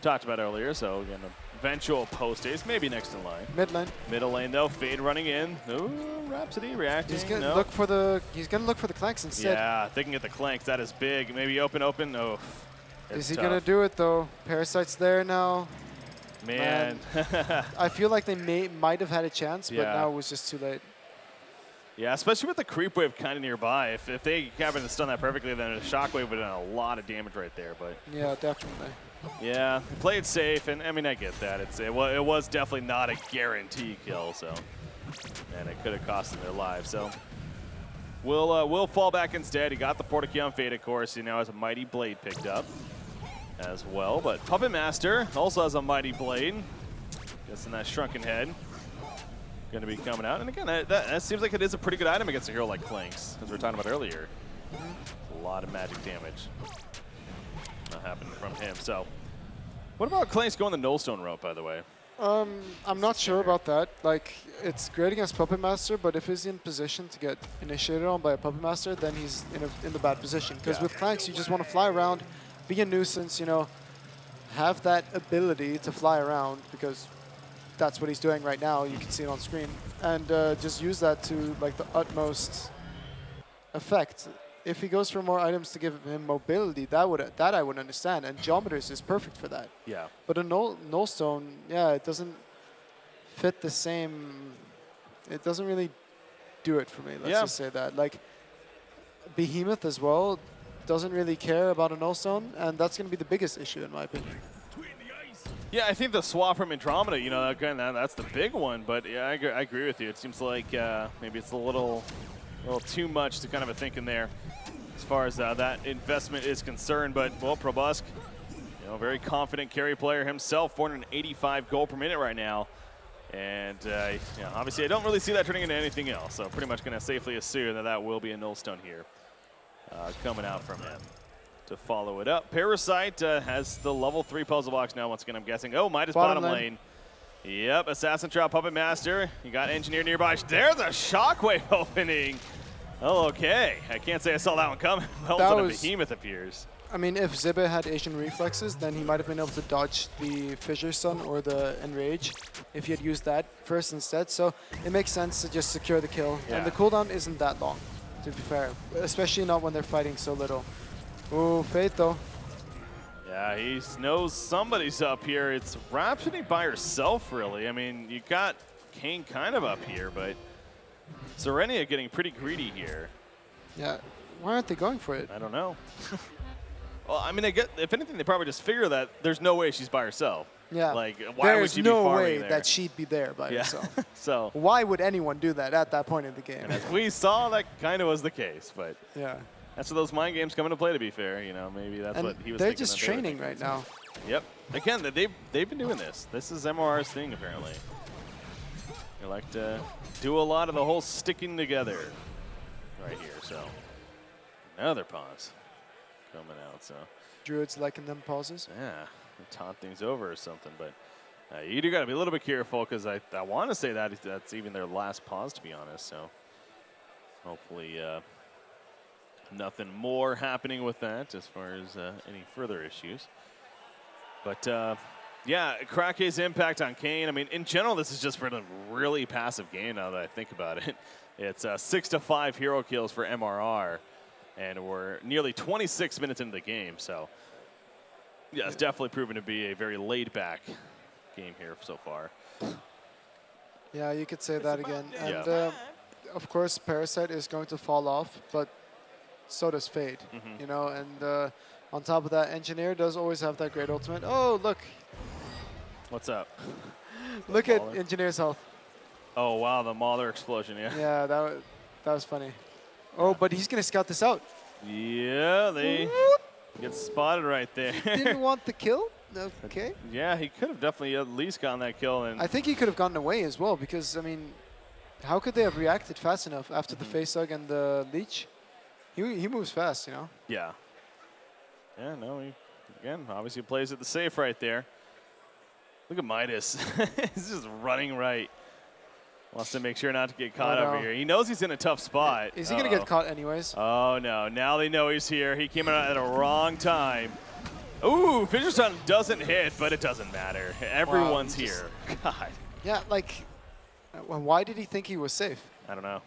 Talked about earlier, so again, eventual post ace, maybe next in line. Mid lane. Middle lane though, Fade running in. Ooh, Rhapsody reacting. He's gonna look for the. He's gonna look for the Clanks instead. Yeah, they can get the Clanks. That is big. Maybe open. Oh, is he gonna do it though? Parasite's there now. Man. I feel like they might have had a chance, but now it was just too late. Yeah, especially with the creep wave kind of nearby. If they happened to stun that perfectly, then a shockwave would have done a lot of damage right there. But yeah, definitely. Yeah, play it safe, and I mean I get that. It was definitely not a guarantee kill, so and it could have cost them their lives. So we'll fall back instead. He got the Portakey on Fade, of course. He now has a Mighty Blade picked up as well. But Puppet Master also has a Mighty Blade. Guessing that Shrunken Head going to be coming out. And again, that seems like it is a pretty good item against a hero like Clanks, as we were talking about earlier. A lot of magic damage happening from him. So what about Clanks going the Nullstone route, by the way? I'm not sure about that. Like, it's great against Puppet Master, but if he's in position to get initiated on by a Puppet Master, then he's in the bad position. Because with Clanks, you just want to fly around, be a nuisance, you know, have that ability to fly around, because that's what he's doing right now. You can see it on screen. And just use that to, like, the utmost effect. If he goes for more items to give him mobility, that I would understand. And Geometers is perfect for that. Yeah. But a Nullstone, yeah, it doesn't fit the same. It doesn't really do it for me. Let's just say that. Like, Behemoth as well doesn't really care about a Nullstone, and that's going to be the biggest issue in my opinion. Yeah, I think the swap from Andromeda, you know, again, that's the big one. But yeah, I agree with you. It seems like maybe it's a little too much to kind of a thinking there as far as that investment is concerned. But, well, Probusk, you know, very confident carry player himself, 485 gold per minute right now. And, you know, obviously I don't really see that turning into anything else. So pretty much going to safely assume that will be a Nullstone here coming out from him to follow it up. Parasite has the level 3 puzzle box now, once again, I'm guessing. Oh, Midas bottom lane. Yep, Assassin Trap Puppet Master. You got Engineer nearby. There's a Shockwave opening. Oh, okay. I can't say I saw that one coming. That was a Behemoth appears. I mean, if Zibbe had Asian reflexes, then he might have been able to dodge the Fissure Sun or the Enrage if he had used that first instead. So it makes sense to just secure the kill. Yeah. And the cooldown isn't that long, to be fair. Especially not when they're fighting so little. Ooh, Fate though. Yeah, he knows somebody's up here. It's Rhapsody by herself, really. I mean, you got Kane kind of up here, but Serenia getting pretty greedy here. Yeah, why aren't they going for it? I don't know. Well, I mean, if anything, they probably just figure that there's no way she's by herself. Yeah. Like, why would she be farming there? There's no way that she'd be there by herself. So why would anyone do that at that point in the game? And as we saw, that kind of was the case, but yeah. That's where those mind games come into play, to be fair. You know, maybe that's what he was thinking. They're just training right now. Yep. Again, they've been doing this. This is MRR's thing, apparently. They like to do a lot of the whole sticking together right here. So another pause coming out. So Druidz liking them pauses. Yeah, taunt things over or something. But you do got to be a little bit careful, because I want to say that's even their last pause, to be honest. So hopefully. Nothing more happening with that as far as any further issues. But, yeah, Krake's impact on Kane. I mean, in general, this is just been a really passive game now that I think about it. It's 6-5 hero kills for MRR, and we're nearly 26 minutes into the game. So, yeah, it's definitely proven to be a very laid-back game here so far. Yeah, you could say that again. And, of course, Parasite is going to fall off, but so does Fade, you know, and on top of that, Engineer does always have that great ultimate. Oh, look. What's up? Look at Engineer's health. Oh, wow, the Mauler explosion, yeah. Yeah, that was funny. Oh, but he's going to scout this out. Yeah, they get spotted right there. Didn't want the kill? Okay. Yeah, he could have definitely at least gotten that kill. And I think he could have gotten away as well, because, I mean, how could they have reacted fast enough after the face hug and the leech? He moves fast, you know? Yeah. Yeah, no, he, again, obviously plays it the safe right there. Look at Midas. He's just running right. Wants to make sure not to get caught over here. He knows he's in a tough spot. Is he going to get caught anyways? Oh, no. Now they know he's here. He came out at a wrong time. Ooh, Fisherson doesn't hit, but it doesn't matter. Everyone's here. God. Yeah, like, why did he think he was safe? I don't know.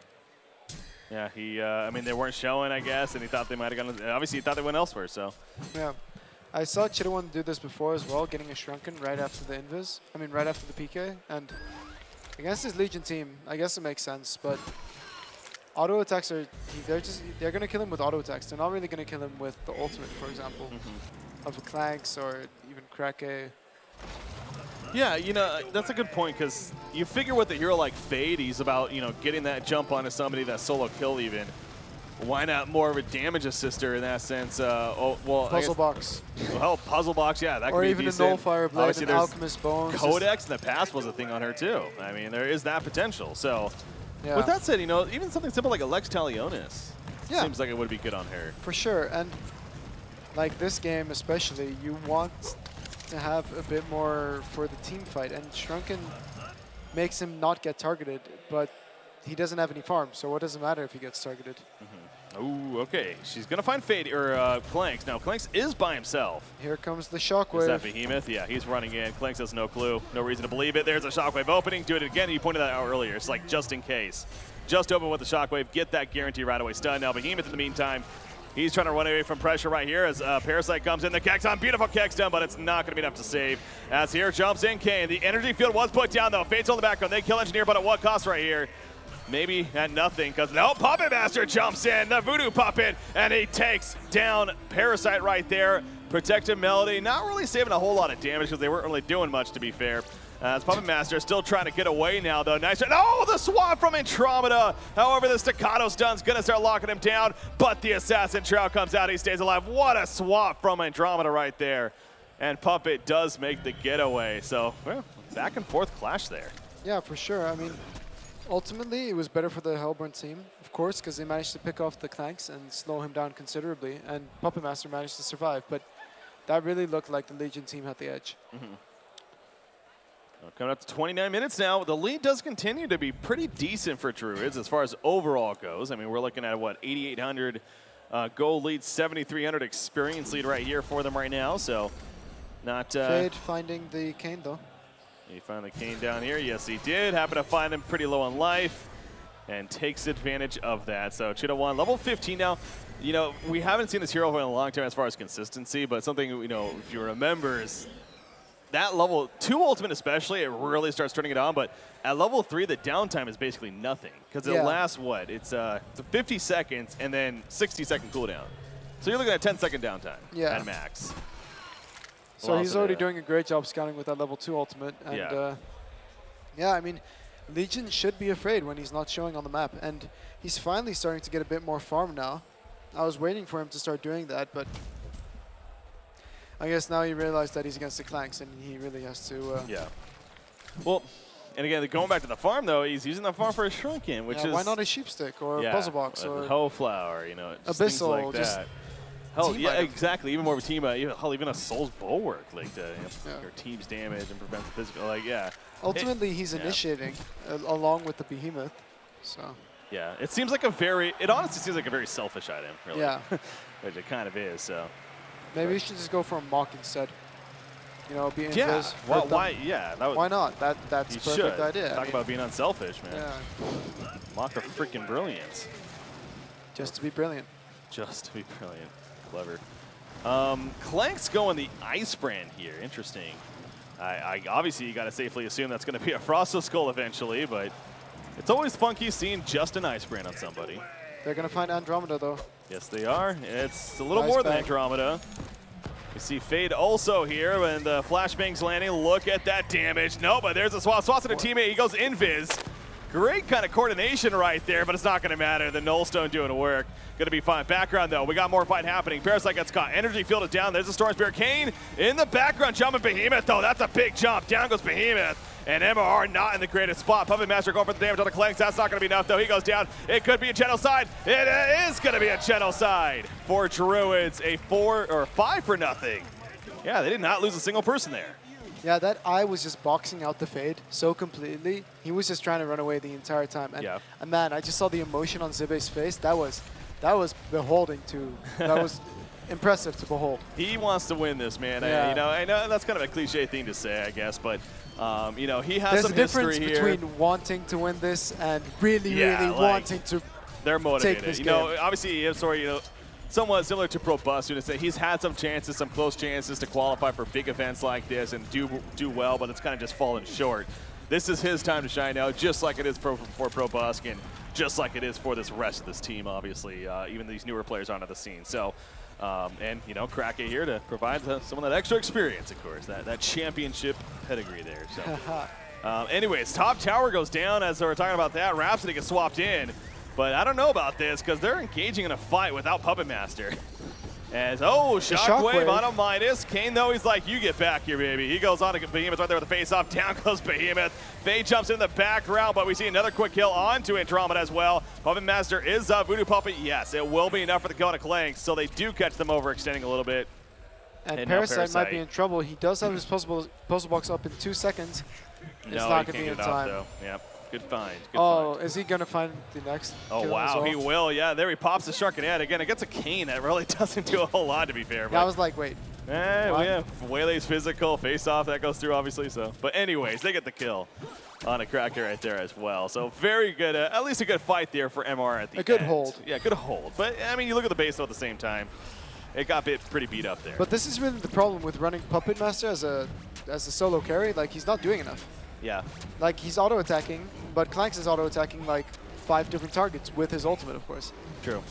Yeah, he, I mean, they weren't showing, I guess, and he thought they might have gone, obviously he thought they went elsewhere, so. Yeah. I saw Chidawon do this before as well, getting a Shrunken right after the invis. I mean, right after the PK. And against his Legion team, I guess it makes sense, but auto attacks are, they're going to kill him with auto attacks. They're not really going to kill him with the ultimate, for example, of a Clanks or even Krake. Yeah, you know, that's a good point, because you figure with a hero like Fade, he's about, you know, getting that jump onto somebody, that solo kill even. Why not more of a damage assister in that sense? Puzzle box. Well, puzzle box, yeah, that could be decent. Or even a Nullifier Blade, an Alchemist Bones. Codex in the past was a thing on her too. I mean, there is that potential. So, yeah. With that said, you know, even something simple like a Lex Talionis seems like it would be good on her. For sure, and like this game especially, you want to have a bit more for the team fight, and Shrunken makes him not get targeted, but he doesn't have any farm, so what does it matter if he gets targeted? Oh, okay. She's going to find Fade, or Clanks. Now, Clanks is by himself. Here comes the Shockwave. Is that Behemoth? Yeah, he's running in. Clanks has no clue. No reason to believe it. There's a Shockwave opening. Do it again. You pointed that out earlier. It's like just in case. Just open with the Shockwave. Get that guarantee right away stun. Now, Behemoth in the meantime, he's trying to run away from pressure right here as Parasite comes in. The Kex on. Beautiful Kex down, but it's not going to be enough to save. As here jumps in Kane. The energy field was put down, though. Fate's on the background. They kill Engineer, but at what cost right here? Maybe at nothing, because no, Puppet Master jumps in, the Voodoo Puppet, and he takes down Parasite right there. Protective Melody, not really saving a whole lot of damage because they weren't really doing much, to be fair. As Puppet Master still trying to get away now, though. Nice. Oh, the swap from Andromeda. However, the staccato stun's going to start locking him down, but the Assassin Trout comes out. He stays alive. What a swap from Andromeda right there. And Puppet does make the getaway. So, well, back and forth clash there. Yeah, for sure. I mean, ultimately, it was better for the Hellborn team, of course, because they managed to pick off the Clanks and slow him down considerably, and Puppet Master managed to survive. But that really looked like the Legion team had the edge. Coming up to 29 minutes now. The lead does continue to be pretty decent for Druidz as far as overall goes. I mean, we're looking at, what, 8,800 gold lead, 7,300 experience lead right here for them right now. So, not... Fade finding the Kane, though. He found the Kane down here. Yes, he did. Happened to find him pretty low on life and takes advantage of that. So Chidawon, level 15 now. You know, we haven't seen this hero in a long time as far as consistency, but something, you know, if you remember is that level 2 ultimate especially, it really starts turning it on. But at level 3, the downtime is basically nothing because it lasts, what? It's 50 seconds and then 60-second cooldown. So you're looking at 10-second downtime at max. So he's already doing a great job scouting with that level 2 ultimate. And yeah, I mean, Legion should be afraid when he's not showing on the map. And he's finally starting to get a bit more farm now. I was waiting for him to start doing that, but I guess now he realized that he's against the Clanks and he really has to... Well, and again, going back to the farm, though, he's using the farm for a Shrunken, which is... why not a Sheepstick or a Puzzle Box or... a Hoe Flower, you know, just Abyssal, things like that. Hell, yeah, item. exactly. Even more of a team, even a Soul's Bulwark, like your team's damage and prevent the physical, like, Ultimately, he's initiating along with the Behemoth, so. Yeah, it seems like it honestly seems like a very selfish item, really. Yeah. Which it kind of is, so. Maybe you should just go for a Mock instead. You know, be invis. Well, why? Yeah, why not? That's a perfect idea. Talk about being unselfish, man. Yeah. Mock the freaking brilliance. Just to be brilliant. Just to be brilliant. Clever. Clank's going the Ice Brand here. Interesting. I obviously you got to safely assume that's going to be a Frosto Skull eventually, but it's always funky seeing just an Ice Brand on somebody. They're going to find Andromeda, though. Yes, they are. It's a little more than Andromeda. We see Fade also here, and the Flashbang's landing. Look at that damage. No, but there's a swap. Swaps at a teammate. He goes invis. Great kind of coordination right there, but it's not going to matter. The Nullstone doing work. Going to be fine. Background, though. We got more fight happening. Parasite gets caught. Energy field is down. There's a Storm Spear. Kane in the background jumping Behemoth, though. That's a big jump. Down goes Behemoth. And MRR not in the greatest spot. Puppet Master going for the damage on the Clanks. That's not going to be enough, though. He goes down. It could be a genocide. It is going to be a genocide for Druidz. A 5 for nothing. Yeah, they did not lose a single person there. Yeah, that eye was just boxing out the fade so completely. He was just trying to run away the entire time. And man, I just saw the emotion on Zibe's face. That was beholding to. That was impressive to behold. He wants to win this, man. Yeah. I know that's kind of a cliche thing to say, I guess, but he has There's some a difference history here. between wanting to win this and really wanting to. They're motivated. Take this game. Obviously, somewhat similar to Probust, in that he's had some chances, some close chances to qualify for big events like this and do well, but it's kind of just fallen short. This is his time to shine now, just like it is for Probust, and just like it is for this rest of this team, obviously, even these newer players onto the scene. So, and, Krake here to provide some of that extra experience, of course, that championship pedigree there. So, anyways, top tower goes down as we're talking about that. Rhapsody gets swapped in. But I don't know about this because they're engaging in a fight without Puppet Master. As, Shockwave on a minus. Kane, though, he's like, you get back here, baby. He goes on to Behemoth right there with the face-off. Down goes Behemoth. Faye jumps in the background, but we see another quick kill onto Andromeda as well. Puppet Master is up. Voodoo Puppet, yes, it will be enough for the kill on Clank, so they do catch them overextending a little bit. And Parasite might be in trouble. He does have his puzzle box up in 2 seconds. It's not going to be in time. Though. Yep. Good find. Is he going to find the next? Oh, wow, he will. Yeah, there he pops the Shark and Head. Again, it gets a Kane. That really doesn't do a whole lot, to be fair. Yeah, I was like, wait. Yeah, Waylay's physical, face-off, that goes through, obviously. So, but anyways, they get the kill on a Cracker right there as well. So very good, at least a good fight there for MR at the end. A good hold. Yeah, good hold. But, I mean, you look at the base, though, at the same time. It got pretty beat up there. But this is really the problem with running Puppet Master as a solo carry. Like, he's not doing enough. Yeah. Like, he's auto-attacking, but Clanks is auto-attacking, like, 5 different targets with his ultimate, of course. True.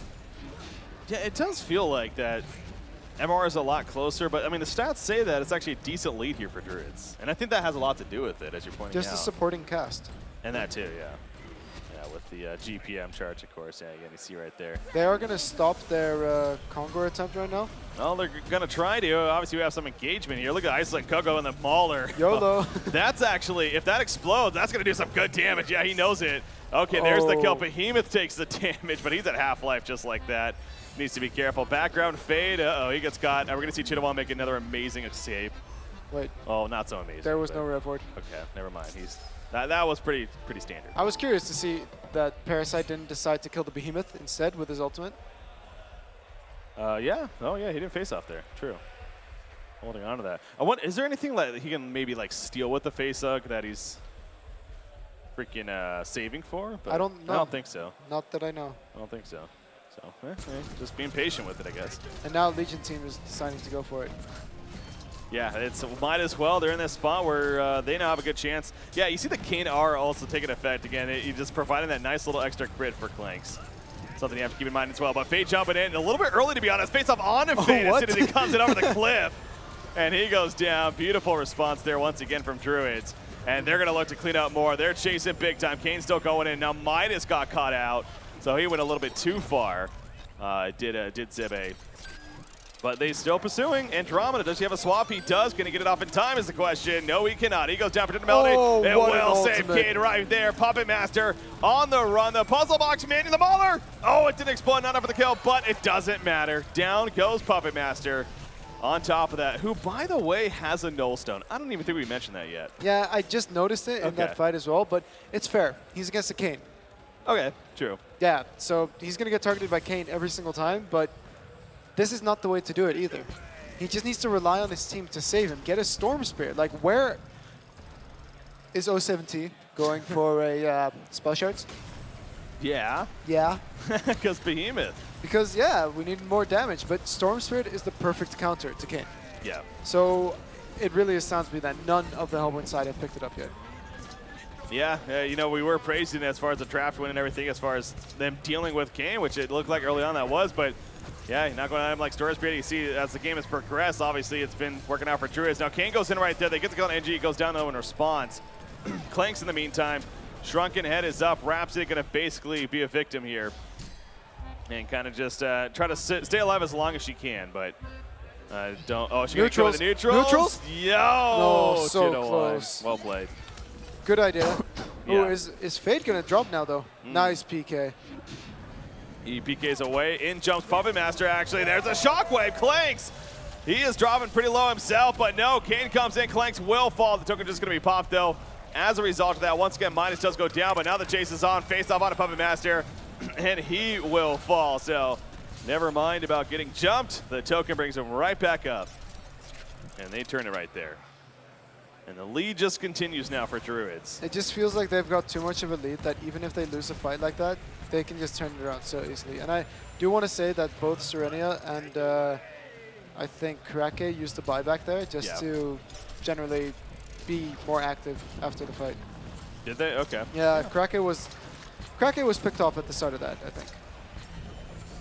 Yeah, it does feel like that MR is a lot closer, but, I mean, the stats say that it's actually a decent lead here for Druidz. And I think that has a lot to do with it, as you're pointing out. Just the supporting cast. And that, too, yeah. Yeah, with the GPM charge, of course. Yeah, you see right there. They are going to stop their Kongor attempt right now. Well, they're going to try to. Obviously, we have some engagement here. Look at Iceland Kogo and the Mauler. YOLO. That's actually, if that explodes, that's going to do some good damage. Yeah, he knows it. Okay, there's the kill. Behemoth takes the damage, but he's at half-life just like that. Needs to be careful. Background fade. Uh-oh, he gets got. Now we're going to see Chittawon make another amazing escape. Wait. Oh, not so amazing. There was no rev ward. Okay, never mind. That was pretty standard. I was curious to see that Parasite didn't decide to kill the Behemoth instead with his ultimate. Yeah. Oh, yeah. He didn't face off there. True. Holding on to that. Is there anything that he can maybe like steal with the face hug that he's freaking saving for? But I don't know. I don't think so. Not that I know. I don't think so. So just being patient with it, I guess. And now Legion team is deciding to go for it. Yeah, it's might as well. They're in this spot where they now have a good chance. Yeah, you see the Kane R also taking effect again. You're just providing that nice little extra crit for Clanks. Something you have to keep in mind as well. But Fade jumping in a little bit early, to be honest. Face off on him, Fade as soon as he comes in over the cliff. And he goes down. Beautiful response there once again from Druidz. And they're going to look to clean up more. They're chasing big time. Kane's still going in. Now Midas got caught out. So he went a little bit too far. Did Zibe. But they still pursuing. Andromeda, does he have a swap? He does. Can he get it off in time is the question. No, he cannot. He goes down for Melody. It will save Kane right there. Puppet Master on the run. The puzzle box manning the Mauler. Oh, it didn't explode. Not enough for the kill, but it doesn't matter. Down goes Puppet Master. On top of that, who, by the way, has a Null Stone. I don't even think we mentioned that yet. Yeah, I just noticed it in that fight as well, but it's fair. He's against a Kane. Okay, true. Yeah, so he's going to get targeted by Kane every single time, but this is not the way to do it either. He just needs to rely on his team to save him. Get a Storm Spirit. Like, where is 070 going for a spell shards? Yeah. Yeah. Because Behemoth. Because, yeah, we need more damage, but Storm Spirit is the perfect counter to Kane. Yeah. So it really astounds me that none of the Hellborn side have picked it up yet. Yeah, you know, we were praising as far as the draft win and everything, as far as them dealing with Kane, which it looked like early on that was, but yeah, not going at him like Storage Spirit. You see, as the game has progressed, obviously it's been working out for Druidz. Now Kane goes in right there. They get the kill on NG. Goes down though in response. Clanks in the meantime. Shrunken Head is up. Rhapsody going to basically be a victim here. And kind of just try to stay alive as long as she can, but don't. Oh, she going to go to the neutrals? Yo! Oh, so close. Well played. Good idea. Yeah. Oh, is Fade going to drop now, though? Nice PK. He PKs away. In jumps Puppet Master, actually. There's a Shockwave. Clanks He is dropping pretty low himself, but no, Kane comes in, Clanks will fall. The token just going to be popped, though. As a result of that, once again, Midas does go down, but now the chase is on, face off on a Puppet Master, and he will fall. So never mind about getting jumped. The token brings him right back up, and they turn it right there. And the lead just continues now for Druidz. It just feels like they've got too much of a lead that even if they lose a fight like that, they can just turn it around so easily. And I do want to say that both Serenia and I think Krake used the buyback there just to generally be more active after the fight. Did they? Okay. Yeah, Krake was picked off at the start of that, I think.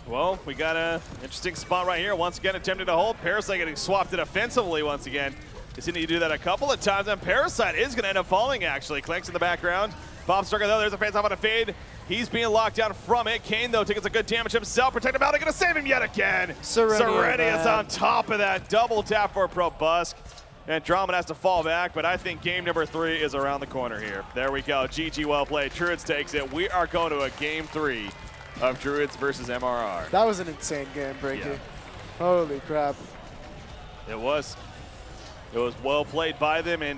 Well, we got an interesting spot right here. Once again, attempting to hold. Parasite getting swapped in offensively once again. He's going to do that a couple of times, and Parasite is going to end up falling, actually. Clanks in the background. Bob Strucker, though, there's a face off on a fade. He's being locked down from it. Kane, though, taking some good damage himself. Protected Bounty, going to save him yet again. Serenia is on top of that. Double tap for Probusk. And Drummond has to fall back, but I think game number 3 is around the corner here. There we go. GG, well played. Druidz takes it. We are going to a game 3 of Druidz versus MRR. That was an insane game, Breaky. Yeah. Holy crap. It was. It was well played by them, and